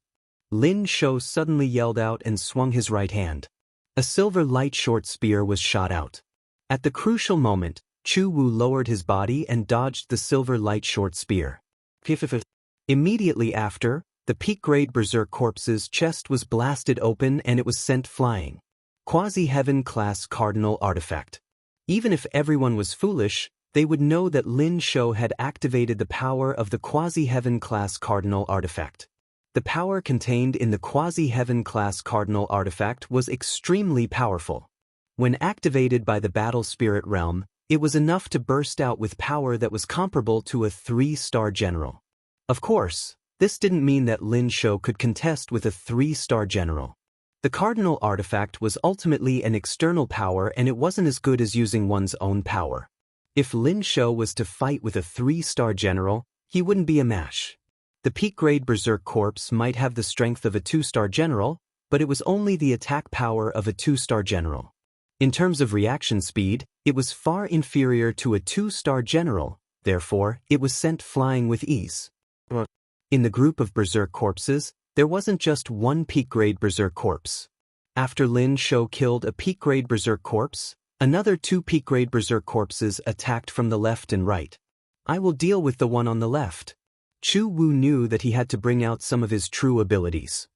Lin Shou suddenly yelled out and swung his right hand. A silver light short spear was shot out. At the crucial moment, Chu Wu lowered his body and dodged the silver light short spear. Immediately after, the peak-grade berserk corpse's chest was blasted open and it was sent flying. Quasi-heaven class cardinal artifact. Even if everyone was foolish, they would know that Lin Shou had activated the power of the quasi-heaven class cardinal artifact. The power contained in the quasi-heaven class cardinal artifact was extremely powerful. When activated by the battle spirit realm, it was enough to burst out with power that was comparable to a 3-star general. Of course, this didn't mean that Lin Shou could contest with a 3-star general. The cardinal artifact was ultimately an external power and it wasn't as good as using one's own power. If Lin Shou was to fight with a 3-star general, he wouldn't be a match. The peak-grade berserk corpse might have the strength of a 2-star general, but it was only the attack power of a 2-star general. In terms of reaction speed, it was far inferior to a 2-star general, therefore, it was sent flying with ease. In the group of berserk corpses, there wasn't just one peak-grade berserk corpse. After Lin Shou killed a peak-grade berserk corpse, another 2 peak-grade berserk corpses attacked from the left and right. I will deal with the one on the left. Chu Wu knew that he had to bring out some of his true abilities.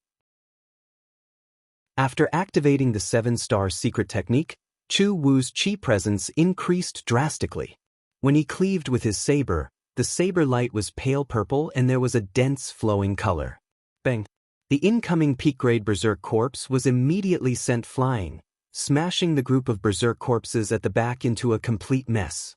After activating the 7-star secret technique, Chu Wu's Qi presence increased drastically. When he cleaved with his saber, the saber light was pale purple and there was a dense flowing color. Bang! The incoming peak-grade berserk corpse was immediately sent flying, smashing the group of berserk corpses at the back into a complete mess.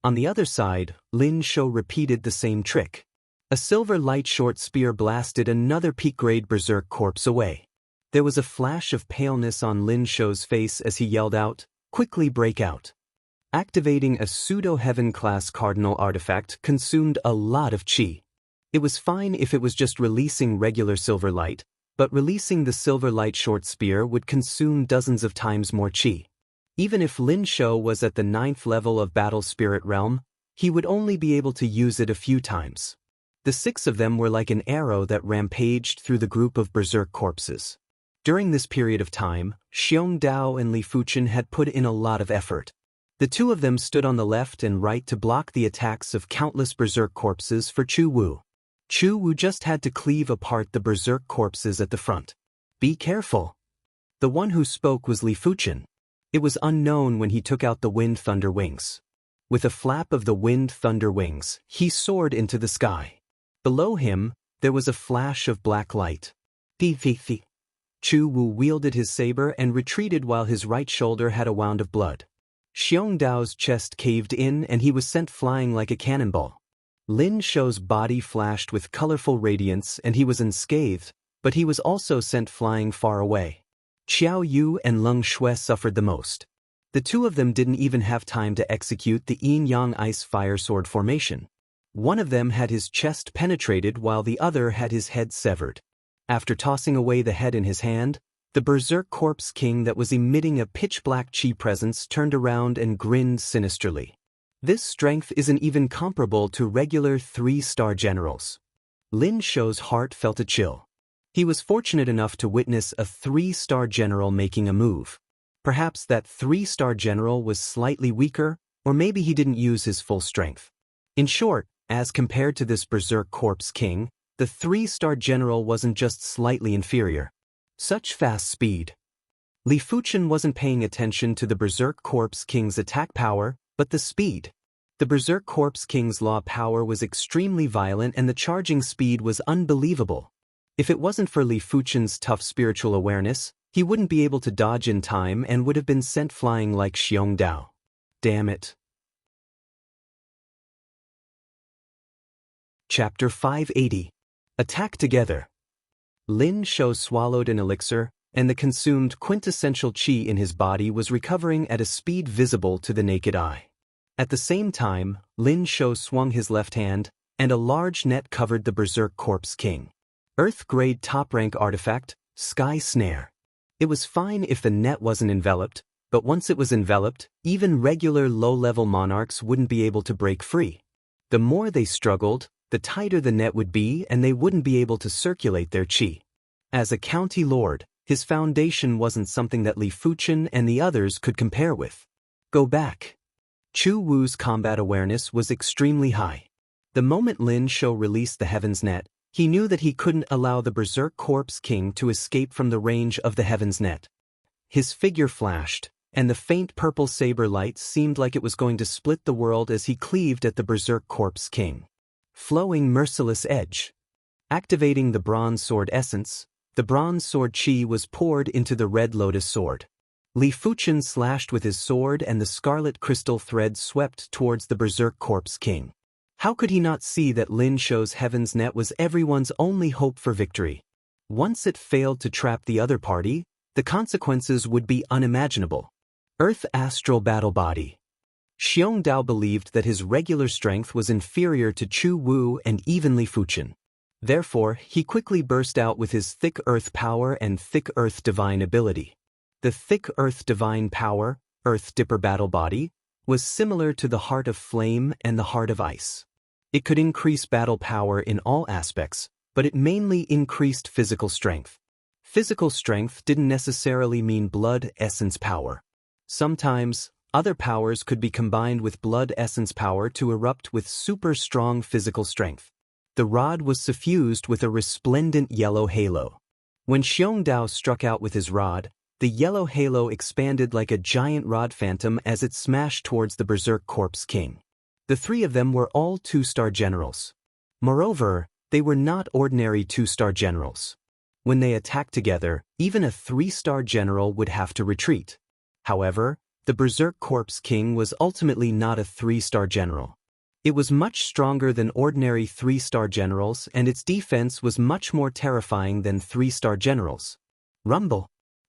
On the other side, Lin Shou repeated the same trick. A silver light short spear blasted another peak-grade berserk corpse away. There was a flash of paleness on Lin Shou's face as he yelled out, "Quickly break out." Activating a pseudo-heaven-class cardinal artifact consumed a lot of qi. It was fine if it was just releasing regular silver light, but releasing the silver light short spear would consume dozens of times more qi. Even if Lin Shou was at the 9th level of Battle Spirit Realm, he would only be able to use it a few times. The 6 of them were like an arrow that rampaged through the group of berserk corpses. During this period of time, Xianxia and Li Fuchen had put in a lot of effort. The 2 of them stood on the left and right to block the attacks of countless berserk corpses for Chu Wu. Chu Wu just had to cleave apart the berserk corpses at the front. Be careful. The one who spoke was Li Fuchen. It was unknown when he took out the wind thunder wings. With a flap of the wind thunder wings, he soared into the sky. Below him, there was a flash of black light. Thi. Chu Wu wielded his saber and retreated while his right shoulder had a wound of blood. Xianxia's chest caved in and he was sent flying like a cannonball. Lin Shou's body flashed with colorful radiance and he was unscathed, but he was also sent flying far away. Xiao Yu and Leng Shui suffered the most. The 2 of them didn't even have time to execute the yin-yang ice fire sword formation. One of them had his chest penetrated while the other had his head severed. After tossing away the head in his hand, the berserk corpse king that was emitting a pitch-black qi presence turned around and grinned sinisterly. This strength isn't even comparable to regular 3-star generals. Lin Shou's heart felt a chill. He was fortunate enough to witness a 3-star general making a move. Perhaps that 3-star general was slightly weaker, or maybe he didn't use his full strength. In short, as compared to this berserk corpse king, the 3-star general wasn't just slightly inferior. Such fast speed. Li Fuchen wasn't paying attention to the berserk corpse king's attack power, but the speed. The berserk corpse king's law power was extremely violent and the charging speed was unbelievable. If it wasn't for Li Fuchen's tough spiritual awareness, he wouldn't be able to dodge in time and would have been sent flying like Xianxia. Damn it. Chapter 580. Attack together. Lin Shou swallowed an elixir, and the consumed quintessential qi in his body was recovering at a speed visible to the naked eye. At the same time, Lin Shou swung his left hand, and a large net covered the berserk corpse king. Earth-grade top-rank artifact, Sky Snare. It was fine if the net wasn't enveloped, but once it was enveloped, even regular low-level monarchs wouldn't be able to break free. The more they struggled, the tighter the net would be and they wouldn't be able to circulate their qi. As a county lord, his foundation wasn't something that Li Fuchen and the others could compare with. Go back. Chu Wu's combat awareness was extremely high. The moment Lin Shou released the Heaven's Net, he knew that he couldn't allow the berserk corpse king to escape from the range of the Heaven's Net. His figure flashed, and the faint purple saber light seemed like it was going to split the world as he cleaved at the berserk corpse king. Flowing merciless edge. Activating the bronze sword essence, the bronze sword qi was poured into the red lotus sword. Li Fuchen slashed with his sword and the scarlet crystal thread swept towards the berserk corpse king. How could he not see that Lin Shou's Heaven's Net was everyone's only hope for victory? Once it failed to trap the other party, the consequences would be unimaginable. Earth Astral Battle Body. Xianxia believed that his regular strength was inferior to Chu Wu and even Li Fuchen. Therefore, he quickly burst out with his Thick Earth Power and Thick Earth Divine ability. The Thick Earth Divine Power, Earth Dipper Battle Body, was similar to the Heart of Flame and the Heart of Ice. It could increase battle power in all aspects, but it mainly increased physical strength. Physical strength didn't necessarily mean blood essence power. Sometimes, other powers could be combined with blood essence power to erupt with super strong physical strength. The rod was suffused with a resplendent yellow halo. When Xianxia struck out with his rod, the yellow halo expanded like a giant rod phantom as it smashed towards the berserk corpse king. The 3 of them were all 2-star generals. Moreover, they were not ordinary 2-star generals. When they attacked together, even a 3-star general would have to retreat. However, the Berserk Corpse King was ultimately not a 3-star general. It was much stronger than ordinary 3-star generals, and its defense was much more terrifying than 3-star generals. Rumble.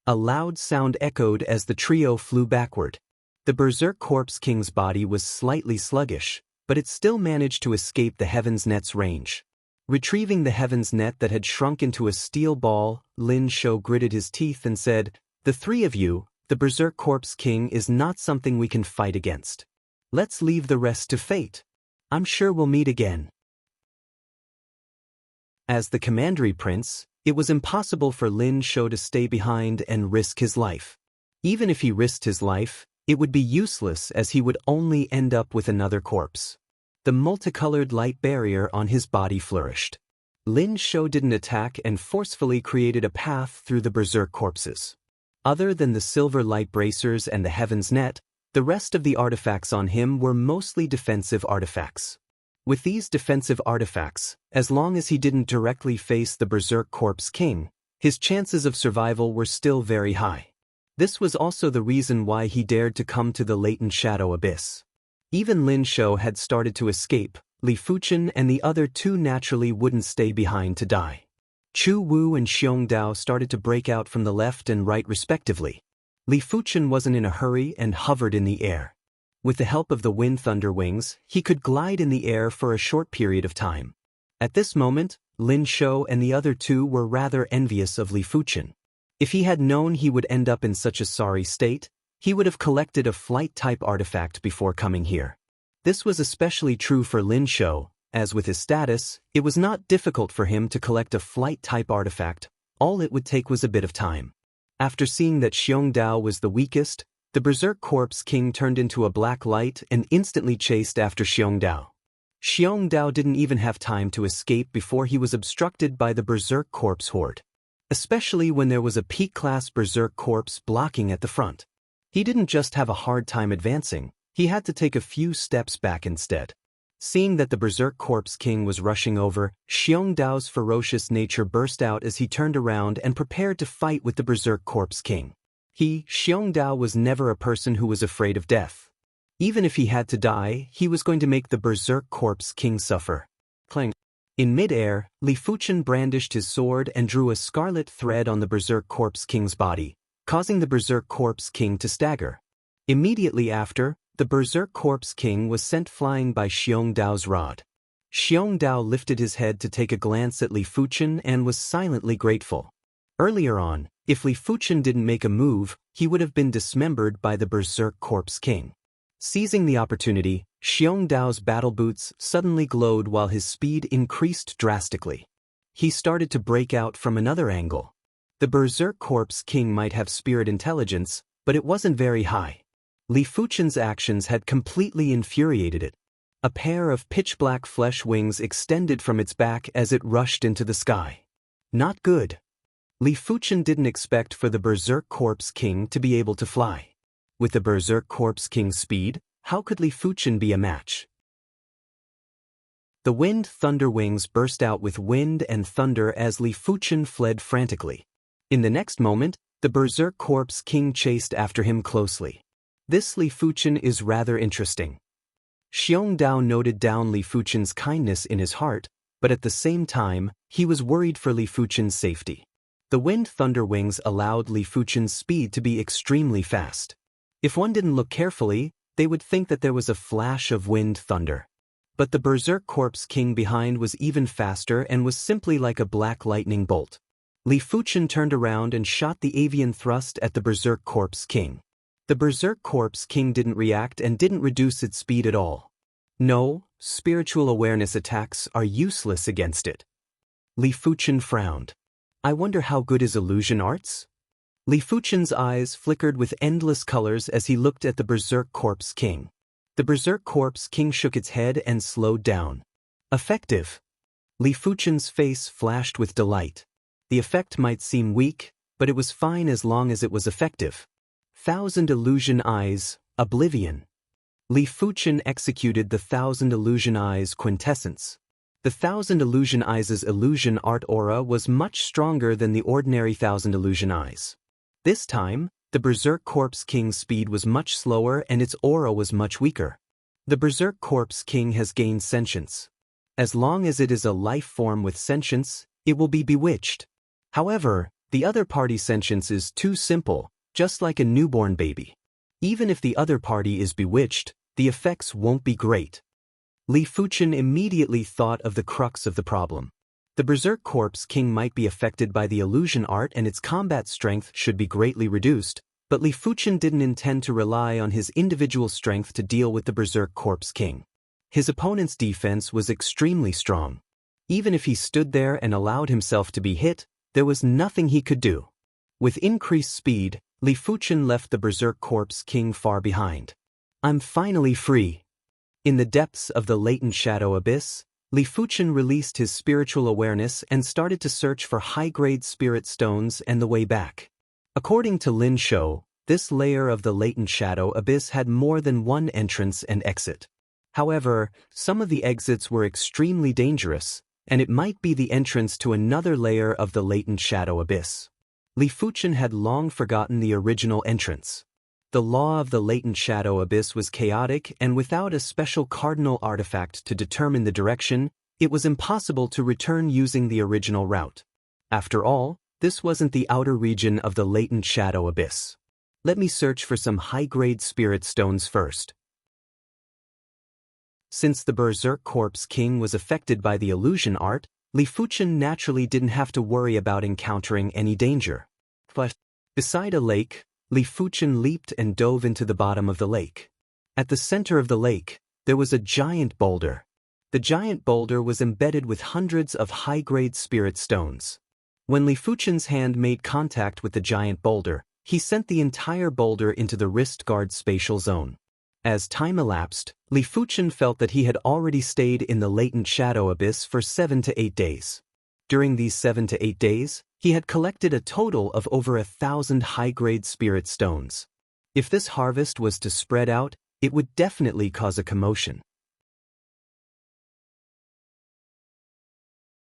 A loud sound echoed as the trio flew backward. The Berserk Corpse King's body was slightly sluggish, but it still managed to escape the Heaven's Net's range. Retrieving the Heaven's Net that had shrunk into a steel ball, Lin Shou gritted his teeth and said, "The three of you, the Berserk Corpse King is not something we can fight against. Let's leave the rest to fate. I'm sure we'll meet again." As the Commandery Prince, it was impossible for Lin Shou to stay behind and risk his life. Even if he risked his life, it would be useless as he would only end up with another corpse. The multicolored light barrier on his body flourished. Lin Shou didn't attack and forcefully created a path through the Berserk corpses. Other than the silver light bracers and the Heaven's Net, the rest of the artifacts on him were mostly defensive artifacts. With these defensive artifacts, as long as he didn't directly face the Berserk Corpse King, his chances of survival were still very high. This was also the reason why he dared to come to the latent shadow abyss. Even Lin Shou had started to escape. Li Fuchen and the other two naturally wouldn't stay behind to die. Chu Wu and Xiong Dao started to break out from the left and right respectively. Li Fuchen wasn't in a hurry and hovered in the air. With the help of the wind thunder wings, he could glide in the air for a short period of time. At this moment, Lin Shou and the other two were rather envious of Li Fuchen. If he had known he would end up in such a sorry state, he would have collected a flight-type artifact before coming here. This was especially true for Lin Shou, as with his status, it was not difficult for him to collect a flight-type artifact. All it would take was a bit of time. After seeing that Xiong Dao was the weakest, the Berserk Corpse King turned into a black light and instantly chased after Xiong Dao. Xiong Dao didn't even have time to escape before he was obstructed by the Berserk Corpse horde. Especially when there was a peak-class Berserk Corpse blocking at the front. He didn't just have a hard time advancing, he had to take a few steps back instead. Seeing that the Berserk Corpse King was rushing over, Xiong Dao's ferocious nature burst out as he turned around and prepared to fight with the Berserk Corpse King. Xiong Dao was never a person who was afraid of death. Even if he had to die, he was going to make the Berserk Corpse King suffer. Clang. In mid-air, Li Fuchen brandished his sword and drew a scarlet thread on the Berserk Corpse King's body, causing the Berserk Corpse King to stagger. Immediately after, the Berserk Corpse King was sent flying by Xiong Dao's rod. Xiong Dao lifted his head to take a glance at Li Fuchen and was silently grateful. Earlier on, if Li Fuchen didn't make a move, he would have been dismembered by the Berserk Corpse King. Seizing the opportunity, Xiong Dao's battle boots suddenly glowed while his speed increased drastically. He started to break out from another angle. The Berserk Corpse King might have spirit intelligence, but it wasn't very high. Li Fuchen's actions had completely infuriated it. A pair of pitch-black flesh wings extended from its back as it rushed into the sky. Not good. Li Fuchen didn't expect for the Berserk Corpse King to be able to fly. With the Berserk Corpse King's speed, how could Li Fuchen be a match? The wind thunder wings burst out with wind and thunder as Li Fuchen fled frantically. In the next moment, the Berserk Corpse King chased after him closely. This Li Fuchen is rather interesting. Xiong Dao noted down Li Fuchen's kindness in his heart, but at the same time, he was worried for Li Fuchen's safety. The wind thunder wings allowed Li Fuchen's speed to be extremely fast. If one didn't look carefully, they would think that there was a flash of wind thunder. But the Berserk Corpse King behind was even faster and was simply like a black lightning bolt. Li Fuchen turned around and shot the avian thrust at the Berserk Corpse King. The Berserk Corpse King didn't react and didn't reduce its speed at all. No, spiritual awareness attacks are useless against it. Li Fuchen frowned. I wonder how good is illusion arts? Li Fuchen's eyes flickered with endless colors as he looked at the Berserk Corpse King. The Berserk Corpse King shook its head and slowed down. Effective. Li Fuchen's face flashed with delight. The effect might seem weak, but it was fine as long as it was effective. Thousand Illusion Eyes, Oblivion. Li Fuchen executed the Thousand Illusion Eyes quintessence. The Thousand Illusion Eyes' illusion art aura was much stronger than the ordinary Thousand Illusion Eyes. This time, The Berserk Corpse King's speed was much slower and its aura was much weaker. The Berserk Corpse King has gained sentience. As long as it is a life form with sentience, it will be bewitched. However, the other party's sentience is too simple, just like a newborn baby. Even if the other party is bewitched, the effects won't be great. Li Fuchen immediately thought of the crux of the problem. The Berserk Corpse King might be affected by the illusion art and its combat strength should be greatly reduced, but Li Fuchen didn't intend to rely on his individual strength to deal with the Berserk Corpse King. His opponent's defense was extremely strong. Even if he stood there and allowed himself to be hit, there was nothing he could do. With increased speed, Li Fuchen left the Berserk Corpse King far behind. I'm finally free. In the depths of the latent shadow abyss, Li Fuchen released his spiritual awareness and started to search for high-grade spirit stones and the way back. According to Lin Shou, this layer of the latent shadow abyss had more than one entrance and exit. However, some of the exits were extremely dangerous, and it might be the entrance to another layer of the latent shadow abyss. Li Fuchen had long forgotten the original entrance. The law of the latent shadow abyss was chaotic, and without a special cardinal artifact to determine the direction, it was impossible to return using the original route. After all, this wasn't the outer region of the latent shadow abyss. Let me search for some high-grade spirit stones first. Since the Berserk Corpse King was affected by the illusion art, Li Fuchen naturally didn't have to worry about encountering any danger. But beside a lake, Li Fuchen leaped and dove into the bottom of the lake. At the center of the lake, there was a giant boulder. The giant boulder was embedded with hundreds of high-grade spirit stones. When Li Fuchen's hand made contact with the giant boulder, he sent the entire boulder into the wrist guard spatial zone. As time elapsed, Li Fuchen felt that he had already stayed in the latent shadow abyss for 7 to 8 days. During these 7 to 8 days, he had collected a total of over 1,000 high-grade spirit stones. If this harvest was to spread out, it would definitely cause a commotion.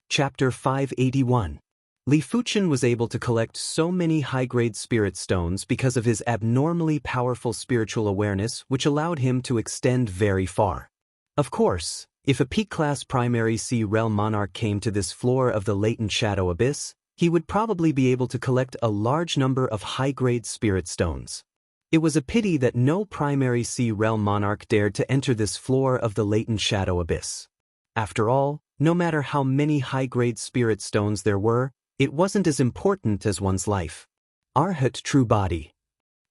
Chapter 581. Li Fuchen was able to collect so many high-grade spirit stones because of his abnormally powerful spiritual awareness, which allowed him to extend very far. Of course, if a peak-class primary Sea Realm monarch came to this floor of the latent shadow abyss, he would probably be able to collect a large number of high-grade spirit stones. It was a pity that no primary Sea Realm monarch dared to enter this floor of the latent shadow abyss. After all, no matter how many high-grade spirit stones there were, it wasn't as important as one's life. Arhat True Body.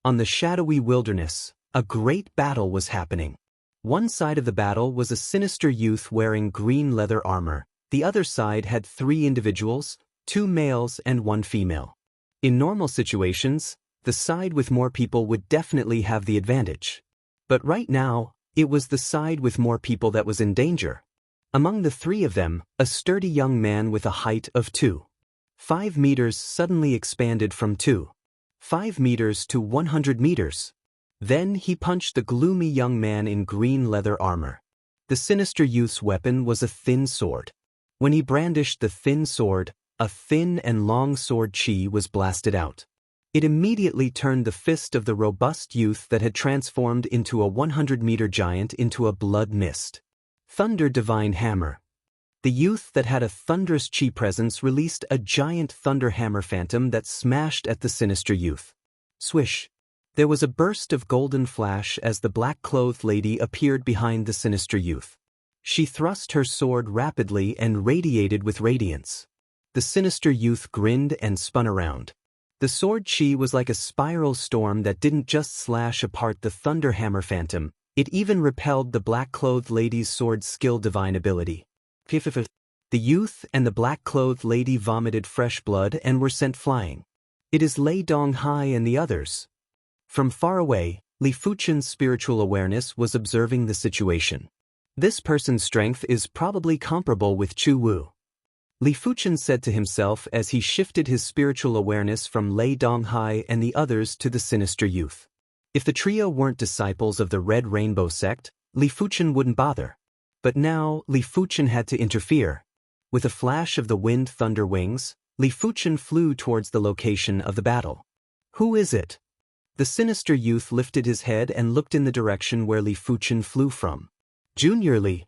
On the shadowy wilderness, a great battle was happening. One side of the battle was a sinister youth wearing green leather armor. The other side had 3 individuals, 2 males and 1 female. In normal situations, the side with more people would definitely have the advantage. But right now, it was the side with more people that was in danger. Among the 3 of them, a sturdy young man with a height of 2.5 meters suddenly expanded from 2.5 meters to 100 meters. Then he punched the gloomy young man in green leather armor. The sinister youth's weapon was a thin sword. When he brandished the thin sword, a thin and long sword chi was blasted out. It immediately turned the fist of the robust youth that had transformed into a 100-meter giant into a blood mist. Thunder Divine Hammer. The youth that had a thunderous chi presence released a giant thunder hammer phantom that smashed at the sinister youth. Swish. There was a burst of golden flash as the black-clothed lady appeared behind the sinister youth. She thrust her sword rapidly and radiated with radiance. The sinister youth grinned and spun around. The sword chi was like a spiral storm that didn't just slash apart the thunder hammer phantom, it even repelled the black-clothed lady's sword skill divine ability. The youth and the black-clothed lady vomited fresh blood and were sent flying. It is Lei Donghai and the others. From far away, Li Fuchen's spiritual awareness was observing the situation. This person's strength is probably comparable with Chu Wu. Li Fuchen said to himself as he shifted his spiritual awareness from Lei Donghai and the others to the sinister youth. If the trio weren't disciples of the Red Rainbow sect, Li Fuchen wouldn't bother. But now, Li Fuchen had to interfere. With a flash of the wind thunder wings, Li Fuchen flew towards the location of the battle. Who is it? The sinister youth lifted his head and looked in the direction where Li Fuchen flew from. Junior Li.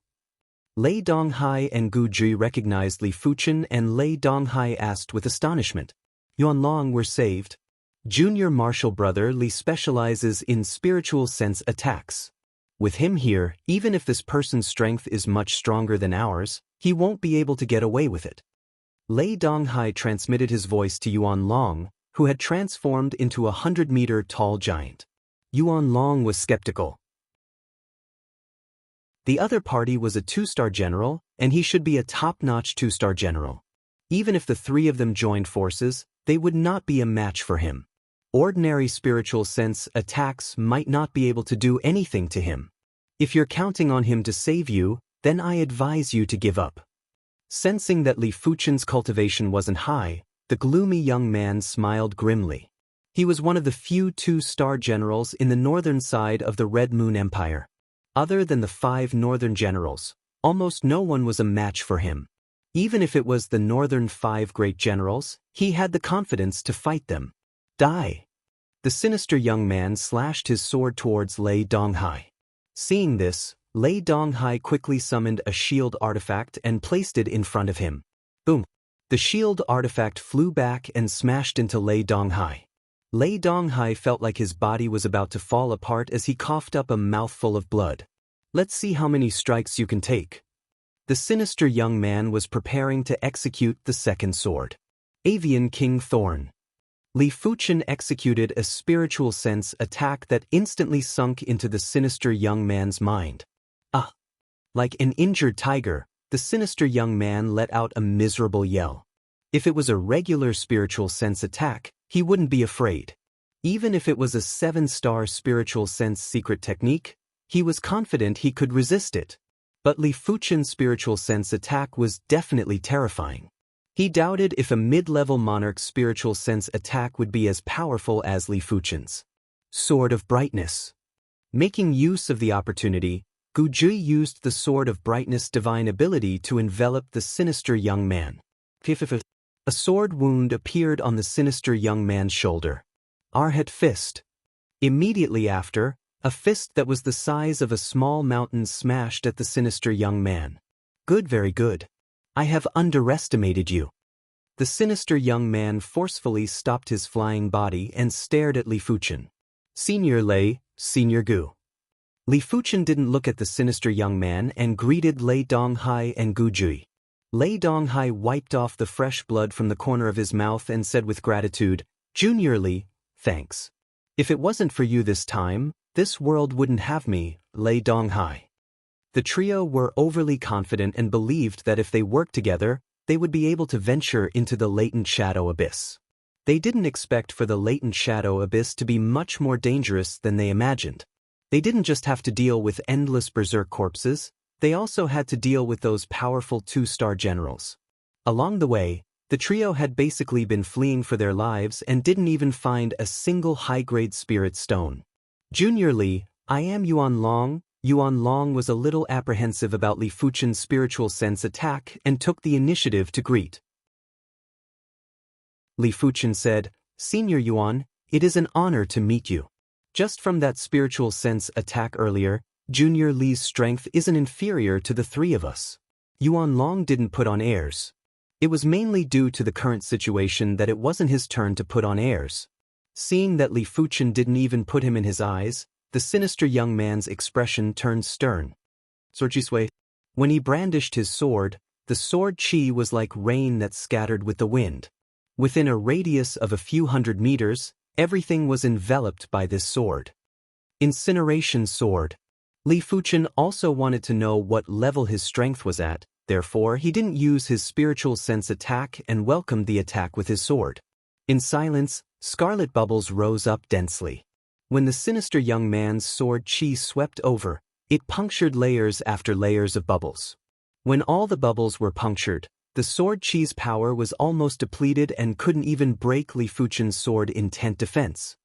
Lei Donghai and Gu Jui recognized Li Fuchen, and Lei Donghai asked with astonishment. Yuanlong were saved. Junior martial brother Li specializes in spiritual sense attacks. With him here, even if this person's strength is much stronger than ours, he won't be able to get away with it. Lei Donghai transmitted his voice to Yuanlong, who had transformed into a 100-meter tall giant. Yuanlong was skeptical. The other party was a 2-star general, and he should be a top-notch 2-star general. Even if the three of them joined forces, they would not be a match for him. Ordinary spiritual sense attacks might not be able to do anything to him. If you're counting on him to save you, then I advise you to give up. Sensing that Li Fuchen's cultivation wasn't high, the gloomy young man smiled grimly. He was one of the few 2-star generals in the northern side of the Red Moon Empire. Other than the 5 northern generals, almost no one was a match for him. Even if it was the northern 5 great generals, he had the confidence to fight them. Die! The sinister young man slashed his sword towards Lei Donghai. Seeing this, Lei Donghai quickly summoned a shield artifact and placed it in front of him. Boom! The shield artifact flew back and smashed into Lei Donghai. Lei Donghai felt like his body was about to fall apart as he coughed up a mouthful of blood. Let's see how many strikes you can take. The sinister young man was preparing to execute the second sword. Avian King Thorn. Li Fuchen executed a spiritual sense attack that instantly sunk into the sinister young man's mind. Ah! Like an injured tiger, the sinister young man let out a miserable yell. If it was a regular spiritual sense attack, he wouldn't be afraid. Even if it was a 7-star spiritual sense secret technique, he was confident he could resist it. But Li Fuchen's spiritual sense attack was definitely terrifying. He doubted if a mid-level monarch's spiritual sense attack would be as powerful as Li Fuchen's. Sword of Brightness. Making use of the opportunity, Gu Jui used the Sword of Brightness divine ability to envelop the sinister young man. A sword wound appeared on the sinister young man's shoulder. Arhat fist. Immediately after, a fist that was the size of a small mountain smashed at the sinister young man. Good, very good. I have underestimated you. The sinister young man forcefully stopped his flying body and stared at Li Fuchen. Senior Lei, Senior Gu. Li Fuchen didn't look at the sinister young man and greeted Lei Donghai and Gu Jui. Lei Donghai wiped off the fresh blood from the corner of his mouth and said with gratitude, Junior Li, thanks. If it wasn't for you this time, this world wouldn't have me, Lei Donghai. The trio were overly confident and believed that if they worked together, they would be able to venture into the latent shadow abyss. They didn't expect for the latent shadow abyss to be much more dangerous than they imagined. They didn't just have to deal with endless berserk corpses, they also had to deal with those powerful 2-star generals. Along the way, the trio had basically been fleeing for their lives and didn't even find a single high-grade spirit stone. Junior Li, I am Yuanlong. Yuanlong was a little apprehensive about Li Fuchen's spiritual sense attack and took the initiative to greet. Li Fuchen said, Senior Yuan, it is an honor to meet you. Just from that spiritual sense attack earlier, Junior Li's strength isn't inferior to the 3 of us. Yuanlong didn't put on airs. It was mainly due to the current situation that it wasn't his turn to put on airs. Seeing that Li Fuchen didn't even put him in his eyes, the sinister young man's expression turned stern. Sorchisway. When he brandished his sword, the sword chi was like rain that scattered with the wind. Within a radius of a few hundred meters, everything was enveloped by this sword. Incineration sword. Li Fuchen also wanted to know what level his strength was at, therefore he didn't use his spiritual sense attack and welcomed the attack with his sword. In silence, scarlet bubbles rose up densely. When the sinister young man's sword chi swept over, it punctured layers after layers of bubbles. When all the bubbles were punctured, the sword chi's power was almost depleted and couldn't even break Li Fuchen's sword intent defense.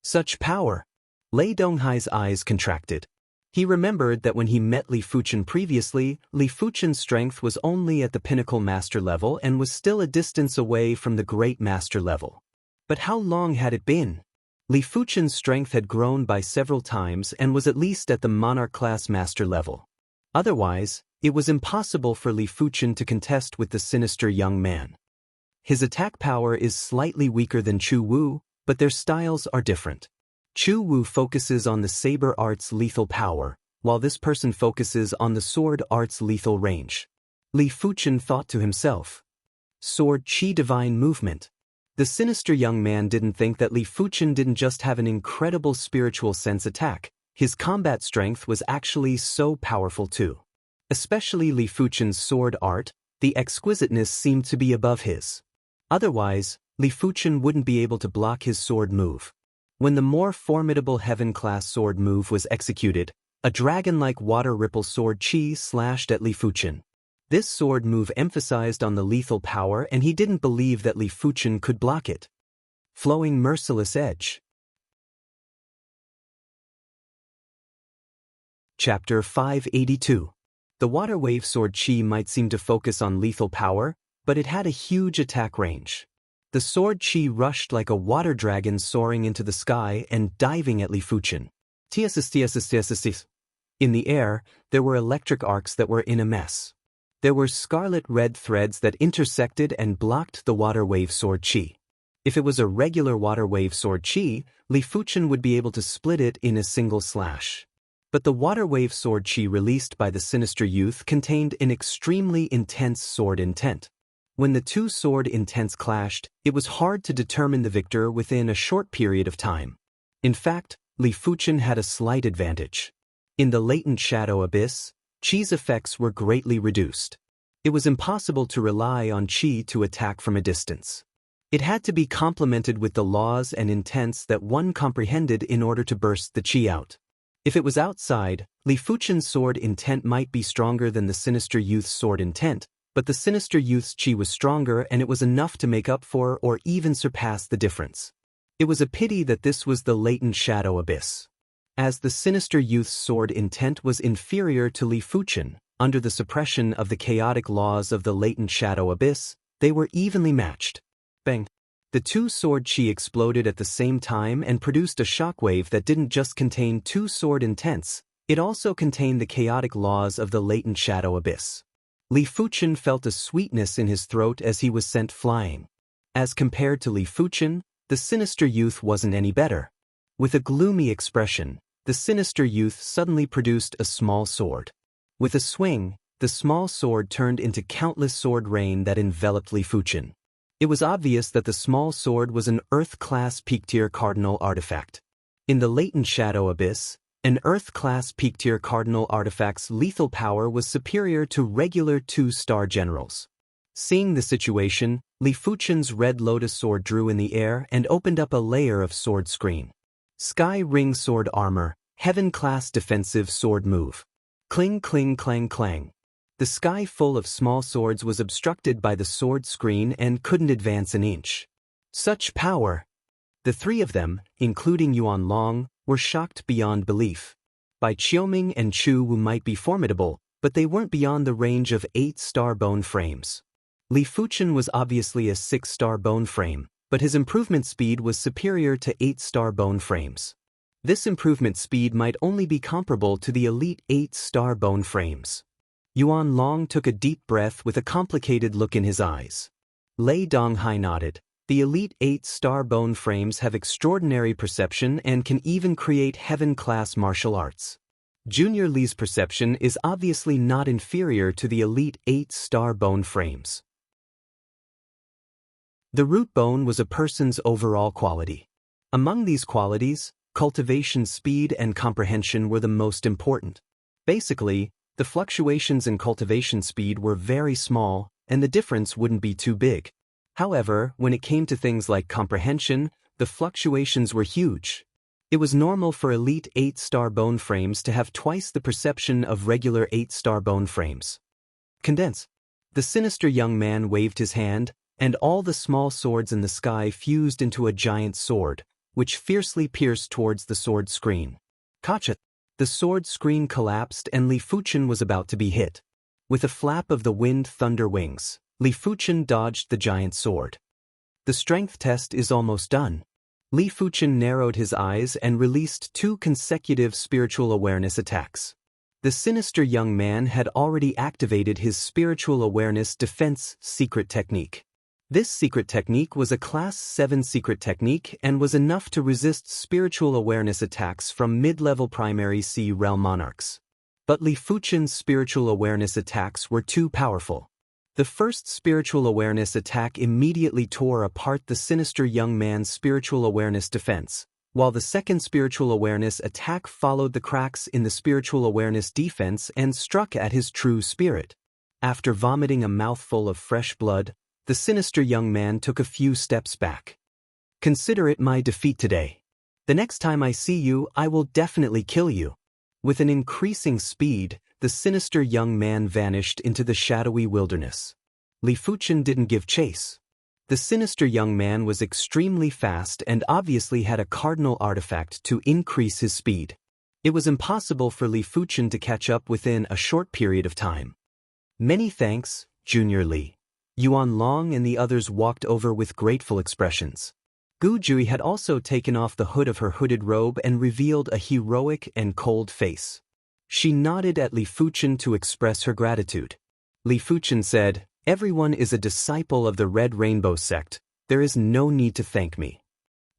Such power! Lei Donghai's eyes contracted. He remembered that when he met Li Fuchen previously, Li Fuchen's strength was only at the pinnacle master level and was still a distance away from the great master level. But how long had it been? Li Fuchen's strength had grown by several times and was at least at the monarch class master level. Otherwise, it was impossible for Li Fuchen to contest with the sinister young man. His attack power is slightly weaker than Chu Wu, but their styles are different. Chu Wu focuses on the saber art's lethal power, while this person focuses on the sword art's lethal range. Li Fuchen thought to himself, sword chi divine movement. The sinister young man didn't think that Li Fuchen didn't just have an incredible spiritual sense attack, his combat strength was actually so powerful too. Especially Li Fuchen's sword art, the exquisiteness seemed to be above his. Otherwise, Li Fuchen wouldn't be able to block his sword move. When the more formidable heaven-class sword move was executed, a dragon-like water ripple sword chi slashed at Li Fuchen. This sword move emphasized on the lethal power, and he didn't believe that Li Fuchen could block it. Flowing merciless edge. Chapter 582. The water wave sword chi might seem to focus on lethal power, but it had a huge attack range. The sword chi rushed like a water dragon soaring into the sky and diving at Li Fuchen. In the air, there were electric arcs that were in a mess. There were scarlet-red threads that intersected and blocked the water wave sword chi. If it was a regular water wave sword chi, Li Fuchen would be able to split it in a single slash. But the water wave sword chi released by the sinister youth contained an extremely intense sword intent. When the two sword intents clashed, it was hard to determine the victor within a short period of time. In fact, Li Fuchen had a slight advantage. In the latent shadow abyss, Chi's effects were greatly reduced. It was impossible to rely on Chi to attack from a distance. It had to be complemented with the laws and intents that one comprehended in order to burst the Chi out. If it was outside, Li Fuchen's sword intent might be stronger than the sinister youth's sword intent, but the sinister youth's chi was stronger and it was enough to make up for or even surpass the difference. It was a pity that this was the latent shadow abyss. As the sinister youth's sword intent was inferior to Li Fuchen, under the suppression of the chaotic laws of the latent shadow abyss, they were evenly matched. Bang! The two sword chi exploded at the same time and produced a shockwave that didn't just contain two sword intents, it also contained the chaotic laws of the latent shadow abyss. Li Fuchen felt a sweetness in his throat as he was sent flying. As compared to Li Fuchen, the sinister youth wasn't any better. With a gloomy expression, the sinister youth suddenly produced a small sword. With a swing, the small sword turned into countless sword rain that enveloped Li Fuchen. It was obvious that the small sword was an Earth-class peak-tier cardinal artifact. In the latent shadow abyss, an Earth-class peak-tier cardinal artifact's lethal power was superior to regular 2-star generals. Seeing the situation, Li Fuchen's red lotus sword drew in the air and opened up a layer of sword screen. Sky Ring Sword Armor, Heaven-class defensive sword move. Cling cling clang clang. The sky full of small swords was obstructed by the sword screen and couldn't advance an inch. Such power! The three of them, including Yuan Long, were shocked beyond belief. Bai Qiuming and Chu Wu might be formidable, but they weren't beyond the range of 8-star bone frames. Li Fuchen was obviously a 6-star bone frame, but his improvement speed was superior to 8-star bone frames. This improvement speed might only be comparable to the elite 8-star bone frames. Yuan Long took a deep breath with a complicated look in his eyes. Lei Donghai nodded. The elite 8-star bone frames have extraordinary perception and can even create heaven-class martial arts. Junior Li's perception is obviously not inferior to the elite 8-star bone frames. The root bone was a person's overall quality. Among these qualities, cultivation speed and comprehension were the most important. Basically, the fluctuations in cultivation speed were very small, and the difference wouldn't be too big. However, when it came to things like comprehension, the fluctuations were huge. It was normal for elite 8-star bone frames to have twice the perception of regular 8-star bone frames. Condense. The sinister young man waved his hand, and all the small swords in the sky fused into a giant sword, which fiercely pierced towards the sword screen. Kacha! The sword screen collapsed and Li Fuchen was about to be hit. With a flap of the wind thunder wings, Li Fuchen dodged the giant sword. The strength test is almost done. Li Fuchen narrowed his eyes and released 2 consecutive spiritual awareness attacks. The sinister young man had already activated his spiritual awareness defense secret technique. This secret technique was a Class 7 secret technique and was enough to resist spiritual awareness attacks from mid-level primary C realm monarchs. But Li Fuchen's spiritual awareness attacks were too powerful. The first spiritual awareness attack immediately tore apart the sinister young man's spiritual awareness defense, while the second spiritual awareness attack followed the cracks in the spiritual awareness defense and struck at his true spirit. After vomiting a mouthful of fresh blood, the sinister young man took a few steps back. Consider it my defeat today. The next time I see you, I will definitely kill you. With an increasing speed, the sinister young man vanished into the shadowy wilderness. Li Fuchen didn't give chase. The sinister young man was extremely fast and obviously had a cardinal artifact to increase his speed. It was impossible for Li Fuchen to catch up within a short period of time. Many thanks, Junior Li. Yuan Long and the others walked over with grateful expressions. Gu Jui had also taken off the hood of her hooded robe and revealed a heroic and cold face. She nodded at Li Fuchen to express her gratitude. Li Fuchen said, "Everyone is a disciple of the Red Rainbow sect. There is no need to thank me."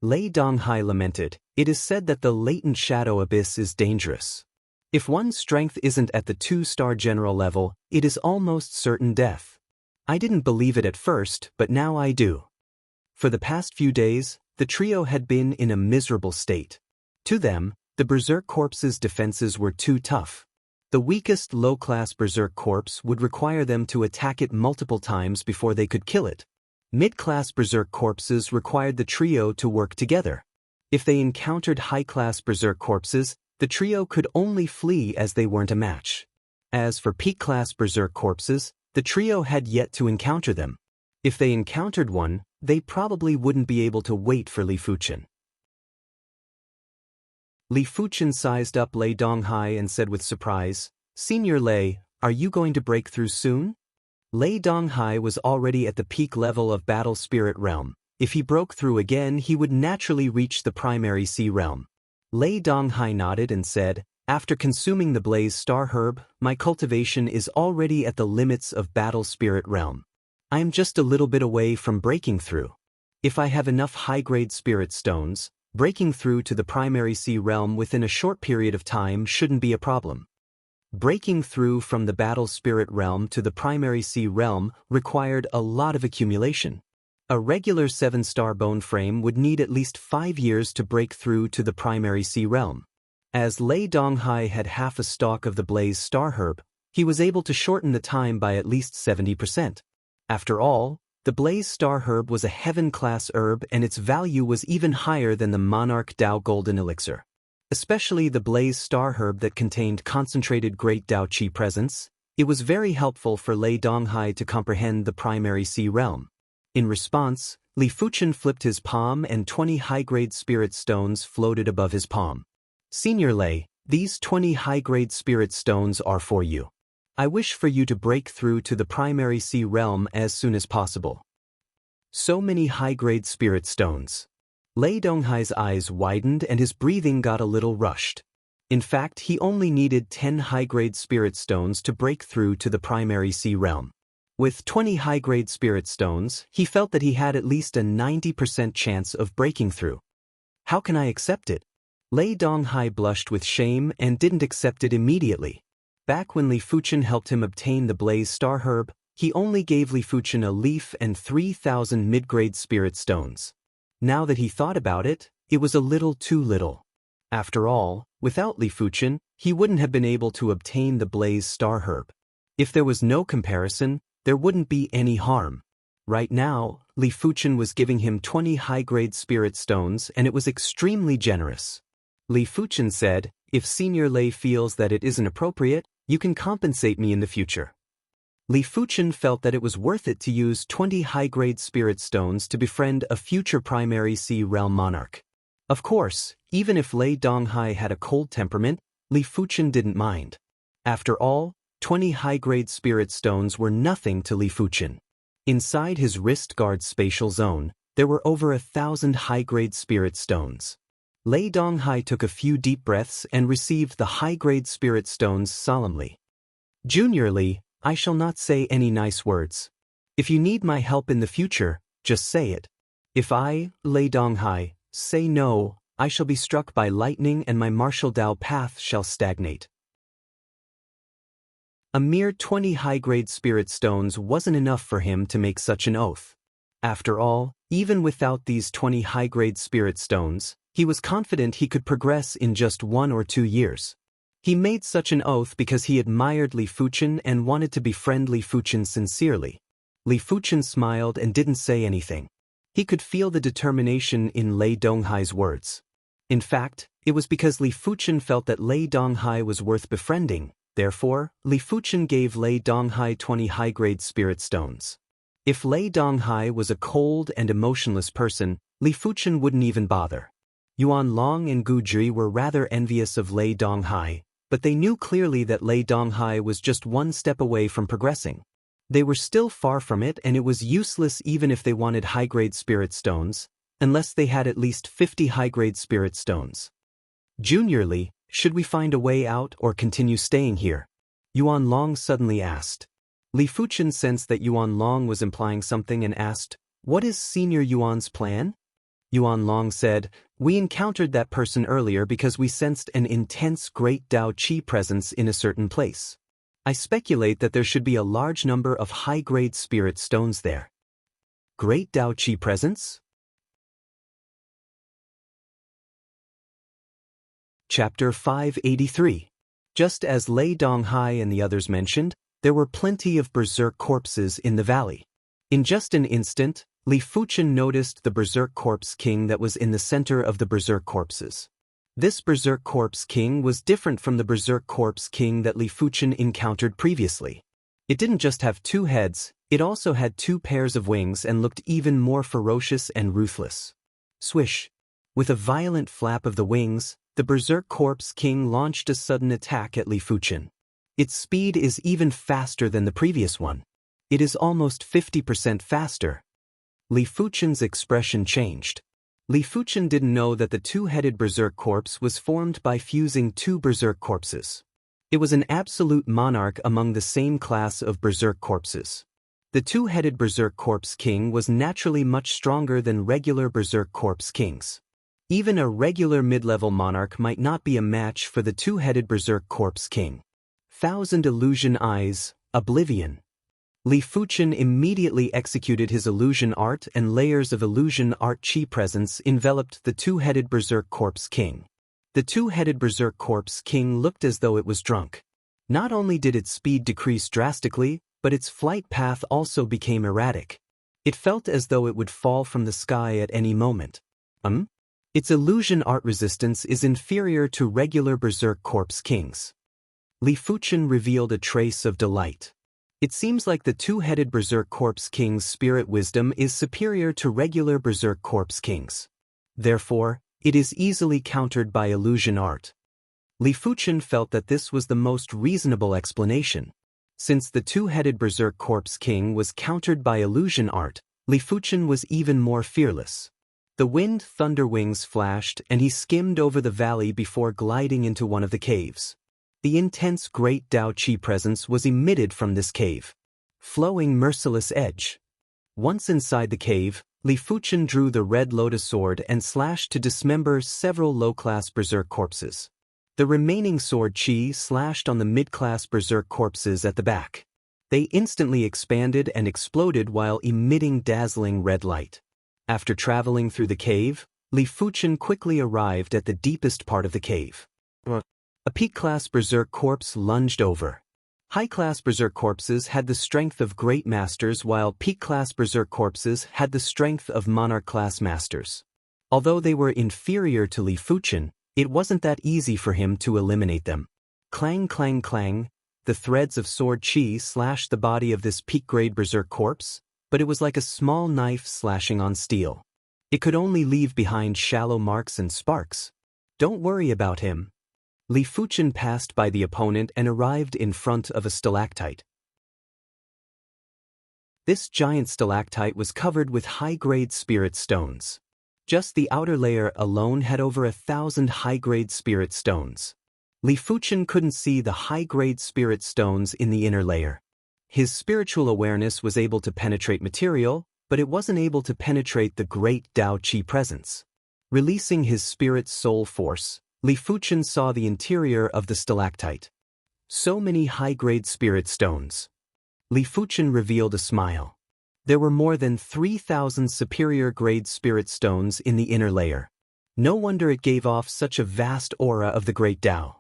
Lei Donghai lamented, "It is said that the latent shadow abyss is dangerous. If one's strength isn't at the 2-star general level, it is almost certain death. I didn't believe it at first, but now I do." For the past few days, the trio had been in a miserable state. To them, the Berserk Corpse's defenses were too tough. The weakest low-class Berserk Corpse would require them to attack it multiple times before they could kill it. Mid-class Berserk Corpses required the trio to work together. If they encountered high-class Berserk Corpses, the trio could only flee as they weren't a match. As for peak-class Berserk Corpses, the trio had yet to encounter them. If they encountered one, they probably wouldn't be able to wait for Li Fuchen. Li Fuchen sized up Lei Donghai and said with surprise, "Senior Lei, are you going to break through soon?" Lei Donghai was already at the peak level of Battle Spirit Realm. If he broke through again, he would naturally reach the primary C realm. Lei Donghai nodded and said, "After consuming the Blaze Star Herb, my cultivation is already at the limits of Battle Spirit Realm. I am just a little bit away from breaking through. If I have enough high-grade spirit stones, breaking through to the primary C realm within a short period of time shouldn't be a problem." Breaking through from the Battle Spirit Realm to the primary C realm required a lot of accumulation. A regular 7-star bone frame would need at least 5 years to break through to the primary C realm. As Lei Donghai had half a stalk of the Blaze Star Herb, he was able to shorten the time by at least 70%. After all, the Blaze Star Herb was a heaven-class herb and its value was even higher than the Monarch Dao Golden Elixir. Especially the Blaze Star Herb that contained concentrated Great Dao Qi presence, it was very helpful for Lei Donghai to comprehend the primary C realm. In response, Li Fuchen flipped his palm and 20 high-grade spirit stones floated above his palm. "Senior Lei, these 20 high-grade spirit stones are for you. I wish for you to break through to the primary C realm as soon as possible." So many high-grade spirit stones. Lei Donghai's eyes widened and his breathing got a little rushed. In fact, he only needed 10 high-grade spirit stones to break through to the primary C realm. With 20 high-grade spirit stones, he felt that he had at least a 90% chance of breaking through. "How can I accept it?" Lei Donghai blushed with shame and didn't accept it immediately. Back when Li Fuchen helped him obtain the Blaze Star Herb, he only gave Li Fuchen a leaf and 3,000 mid-grade spirit stones. Now that he thought about it, it was a little too little. After all, without Li Fuchen, he wouldn't have been able to obtain the Blaze Star Herb. If there was no comparison, there wouldn't be any harm. Right now, Li Fuchen was giving him 20 high-grade spirit stones and it was extremely generous. Li Fuchen said, "If Senior Lei feels that it isn't appropriate, you can compensate me in the future." Li Fuchen felt that it was worth it to use 20 high-grade spirit stones to befriend a future primary C realm monarch. Of course, even if Lei Donghai had a cold temperament, Li Fuchen didn't mind. After all, 20 high-grade spirit stones were nothing to Li Fuchen. Inside his wrist guard spatial zone, There were over 1,000 high-grade spirit stones. Lei Donghai took a few deep breaths and received the high-grade spirit stones solemnly. Junior Li, I shall not say any nice words. If you need my help in the future, just say it. If I, Lei Donghai, say no, I shall be struck by lightning and my martial Dao path shall stagnate. A mere 20 high-grade spirit stones wasn't enough for him to make such an oath. After all, even without these 20 high-grade spirit stones, he was confident he could progress in just 1 or 2 years. He made such an oath because he admired Li Fuchen and wanted to befriend Li Fuchen sincerely. Li Fuchen smiled and didn't say anything. He could feel the determination in Lei Donghai's words. In fact, it was because Li Fuchen felt that Lei Donghai was worth befriending. Therefore, Li Fuchen gave Lei Donghai 20 high-grade spirit stones. If Lei Donghai was a cold and emotionless person, Li Fuchen wouldn't even bother. Yuan Long and Gu Zhi were rather envious of Lei Donghai, but they knew clearly that Lei Donghai was just 1 step away from progressing. They were still far from it, and it was useless even if they wanted high-grade spirit stones, unless they had at least 50 high-grade spirit stones. Junior Li, should we find a way out or continue staying here? Yuan Long suddenly asked. Li Fuchen sensed that Yuan Long was implying something and asked, "What is Senior Yuan's plan?" Yuan Long said, "We encountered that person earlier because we sensed an intense great Dao Qi presence in a certain place. I speculate that there should be a large number of high-grade spirit stones there." Great Dao Qi presence? Chapter 583. Just as Lei Donghai and the others mentioned, there were plenty of berserk corpses in the valley. In just an instant, Li Fuchen noticed the berserk corpse king that was in the center of the berserk corpses. This berserk corpse king was different from the berserk corpse king that Li Fuchen encountered previously. It didn't just have 2 heads, it also had 2 pairs of wings and looked even more ferocious and ruthless. Swish! With a violent flap of the wings, the berserk corpse king launched a sudden attack at Li Fuchen. Its speed is even faster than the previous one. It is almost 50% faster. Li Fuchen's expression changed. Li Fuchen didn't know that the 2-headed berserk corpse was formed by fusing 2 berserk corpses. It was an absolute monarch among the same class of berserk corpses. The 2-headed berserk corpse king was naturally much stronger than regular berserk corpse kings. Even a regular mid-level monarch might not be a match for the 2-headed berserk corpse king. 1,000 illusion eyes, oblivion. Li Fuchen immediately executed his illusion art, and layers of illusion art chi presence enveloped the 2-headed berserk corpse king. The 2-headed berserk corpse king looked as though it was drunk. Not only did its speed decrease drastically, but its flight path also became erratic. It felt as though it would fall from the sky at any moment. Its illusion art resistance is inferior to regular berserk corpse kings. Li Fuchen revealed a trace of delight. It seems like the 2-headed berserk corpse king's spirit wisdom is superior to regular berserk corpse kings. Therefore, it is easily countered by illusion art. Li Fuchen felt that this was the most reasonable explanation. Since the 2-headed berserk corpse king was countered by illusion art, Li Fuchen was even more fearless. The wind thunder wings flashed and he skimmed over the valley before gliding into one of the caves. The intense great Dao Qi presence was emitted from this cave. Flowing merciless edge. Once inside the cave, Li Fuchen drew the red lotus sword and slashed to dismember several low-class berserk corpses. The remaining sword chi slashed on the mid-class berserk corpses at the back. They instantly expanded and exploded while emitting dazzling red light. After traveling through the cave, Li Fuchen quickly arrived at the deepest part of the cave. A peak-class berserk corpse lunged over. High-class berserk corpses had the strength of great masters, while peak-class berserk corpses had the strength of monarch-class masters. Although they were inferior to Li Fuchen, it wasn't that easy for him to eliminate them. Clang clang clang, the threads of sword chi slashed the body of this peak-grade berserk corpse, but it was like a small knife slashing on steel. It could only leave behind shallow marks and sparks. Don't worry about him. Li Fuchen passed by the opponent and arrived in front of a stalactite. This giant stalactite was covered with high-grade spirit stones. Just the outer layer alone had over 1,000 high-grade spirit stones. Li Fuchen couldn't see the high-grade spirit stones in the inner layer. His spiritual awareness was able to penetrate material, but it wasn't able to penetrate the great Dao Qi presence. Releasing his spirit's soul force, Li Fuchen saw the interior of the stalactite. So many high-grade spirit stones. Li Fuchen revealed a smile. There were more than 3,000 superior-grade spirit stones in the inner layer. No wonder it gave off such a vast aura of the great Dao.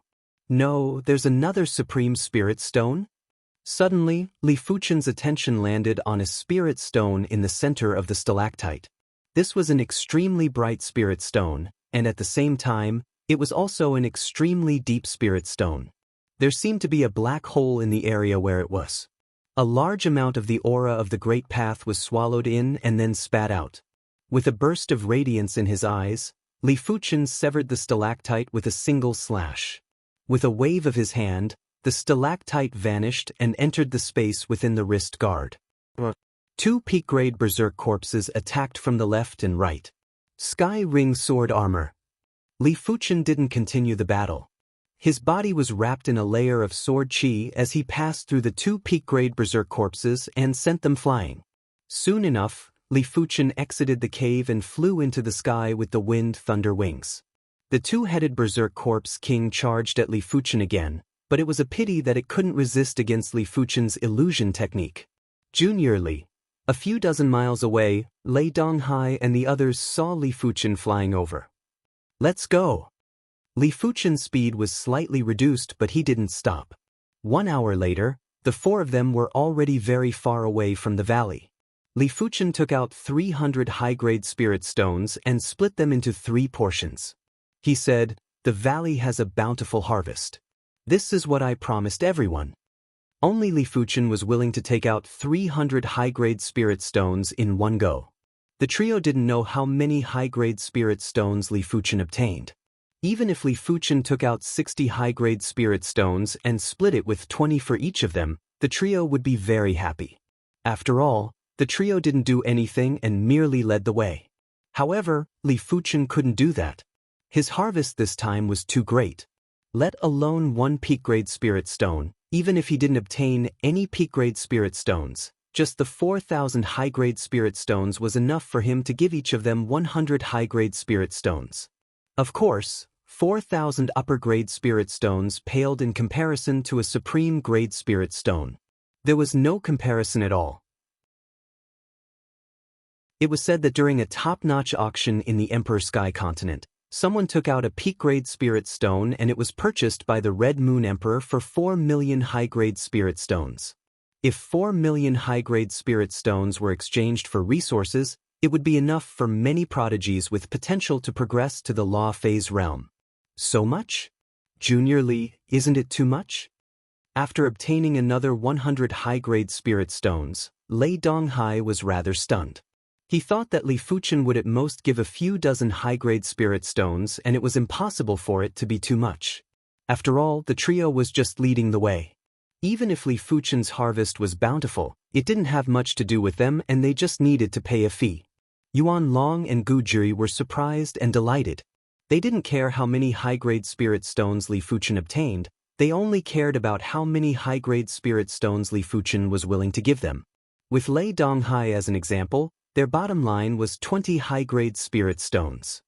No, there's another supreme spirit stone? Suddenly, Li Fuchen's attention landed on a spirit stone in the center of the stalactite. This was an extremely bright spirit stone, and at the same time, it was also an extremely deep spirit stone. There seemed to be a black hole in the area where it was. A large amount of the aura of the Great Path was swallowed in and then spat out. With a burst of radiance in his eyes, Li Fuchen severed the stalactite with a single slash. With a wave of his hand, the stalactite vanished and entered the space within the wrist guard. Two peak-grade berserk corpses attacked from the left and right. Sky Ring sword armor. Li Fuchen didn't continue the battle. His body was wrapped in a layer of sword qi as he passed through the two peak-grade berserk corpses and sent them flying. Soon enough, Li Fuchen exited the cave and flew into the sky with the wind thunder wings. The two-headed berserk corpse king charged at Li Fuchen again, but it was a pity that it couldn't resist against Li Fuchen's illusion technique. Junior Li. A few dozen miles away, Lei Donghai and the others saw Li Fuchen flying over. Let's go! Li Fuchen's speed was slightly reduced, but he didn't stop. 1 hour later, the four of them were already very far away from the valley. Li Fuchen took out 300 high-grade spirit stones and split them into 3 portions. He said, "The valley has a bountiful harvest. This is what I promised everyone." Only Li Fuchen was willing to take out 300 high-grade spirit stones in one go. The trio didn't know how many high-grade spirit stones Li Fuchen obtained. Even if Li Fuchen took out 60 high-grade spirit stones and split it with 20 for each of them, the trio would be very happy. After all, the trio didn't do anything and merely led the way. However, Li Fuchen couldn't do that. His harvest this time was too great. Let alone 1 peak-grade spirit stone, even if he didn't obtain any peak-grade spirit stones, just the 4,000 high-grade spirit stones was enough for him to give each of them 100 high-grade spirit stones. Of course, 4,000 upper-grade spirit stones paled in comparison to a supreme-grade spirit stone. There was no comparison at all. It was said that during a top-notch auction in the Emperor Sky continent, someone took out a peak-grade spirit stone and it was purchased by the Red Moon Emperor for 4 million high-grade spirit stones. If 4 million high-grade spirit stones were exchanged for resources, it would be enough for many prodigies with potential to progress to the Law Phase realm. So much? Junior Li, isn't it too much? After obtaining another 100 high-grade spirit stones, Lei Donghai was rather stunned. He thought that Li Fuchen would at most give a few dozen high-grade spirit stones and it was impossible for it to be too much. After all, the trio was just leading the way. Even if Li Fuchen's harvest was bountiful, it didn't have much to do with them and they just needed to pay a fee. Yuan Long and Gu Jiri were surprised and delighted. They didn't care how many high-grade spirit stones Li Fuchen obtained, they only cared about how many high-grade spirit stones Li Fuchen was willing to give them. With Lei Donghai as an example, their bottom line was 20 high-grade spirit stones.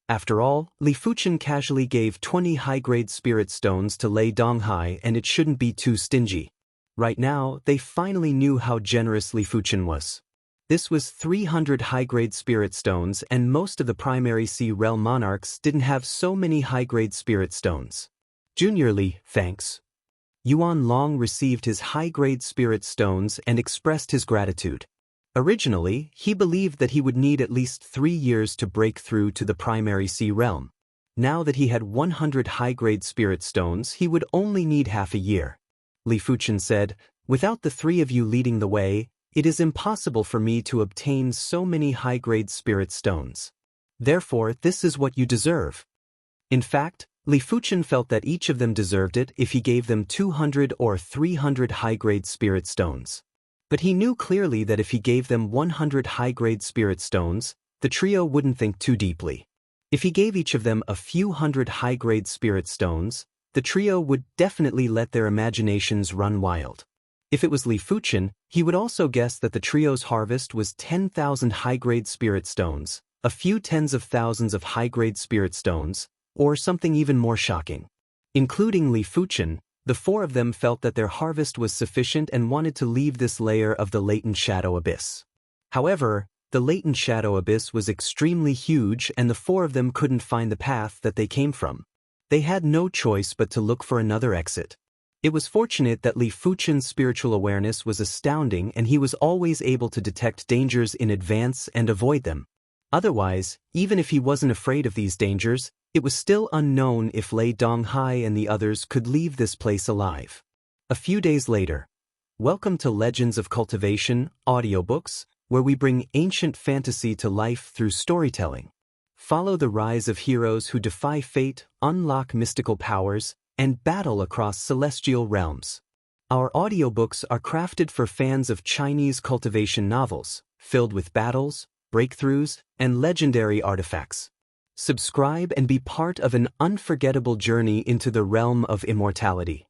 After all, Li Fuchen casually gave 20 high-grade spirit stones to Lei Donghai and it shouldn't be too stingy. Right now, they finally knew how generous Li Fuchen was. This was 300 high-grade spirit stones and most of the primary Sea Realm monarchs didn't have so many high-grade spirit stones. Junior Li, thanks. Yuan Long received his high-grade spirit stones and expressed his gratitude. Originally, he believed that he would need at least 3 years to break through to the primary Sea Realm. Now that he had 100 high-grade spirit stones, he would only need half a year. Li Fuchen said, "Without the 3 of you leading the way, it is impossible for me to obtain so many high-grade spirit stones. Therefore, this is what you deserve." In fact, Li Fuchen felt that each of them deserved it if he gave them 200 or 300 high-grade spirit stones. But he knew clearly that if he gave them 100 high-grade spirit stones, the trio wouldn't think too deeply. If he gave each of them a few hundred high-grade spirit stones, the trio would definitely let their imaginations run wild. If it was Li Fuchen, he would also guess that the trio's harvest was 10,000 high-grade spirit stones, a few tens of thousands of high-grade spirit stones, or something even more shocking. Including Li Fuchen, the four of them felt that their harvest was sufficient and wanted to leave this layer of the latent shadow abyss. However, the latent shadow abyss was extremely huge and the four of them couldn't find the path that they came from. They had no choice but to look for another exit. It was fortunate that Li Fuchen's spiritual awareness was astounding and he was always able to detect dangers in advance and avoid them. Otherwise, even if he wasn't afraid of these dangers, it was still unknown if Lei Donghai and the others could leave this place alive. A few days later. Welcome to Legends of Cultivation, audiobooks, where we bring ancient fantasy to life through storytelling. Follow the rise of heroes who defy fate, unlock mystical powers, and battle across celestial realms. Our audiobooks are crafted for fans of Chinese cultivation novels, filled with battles, breakthroughs, and legendary artifacts. Subscribe and be part of an unforgettable journey into the realm of immortality.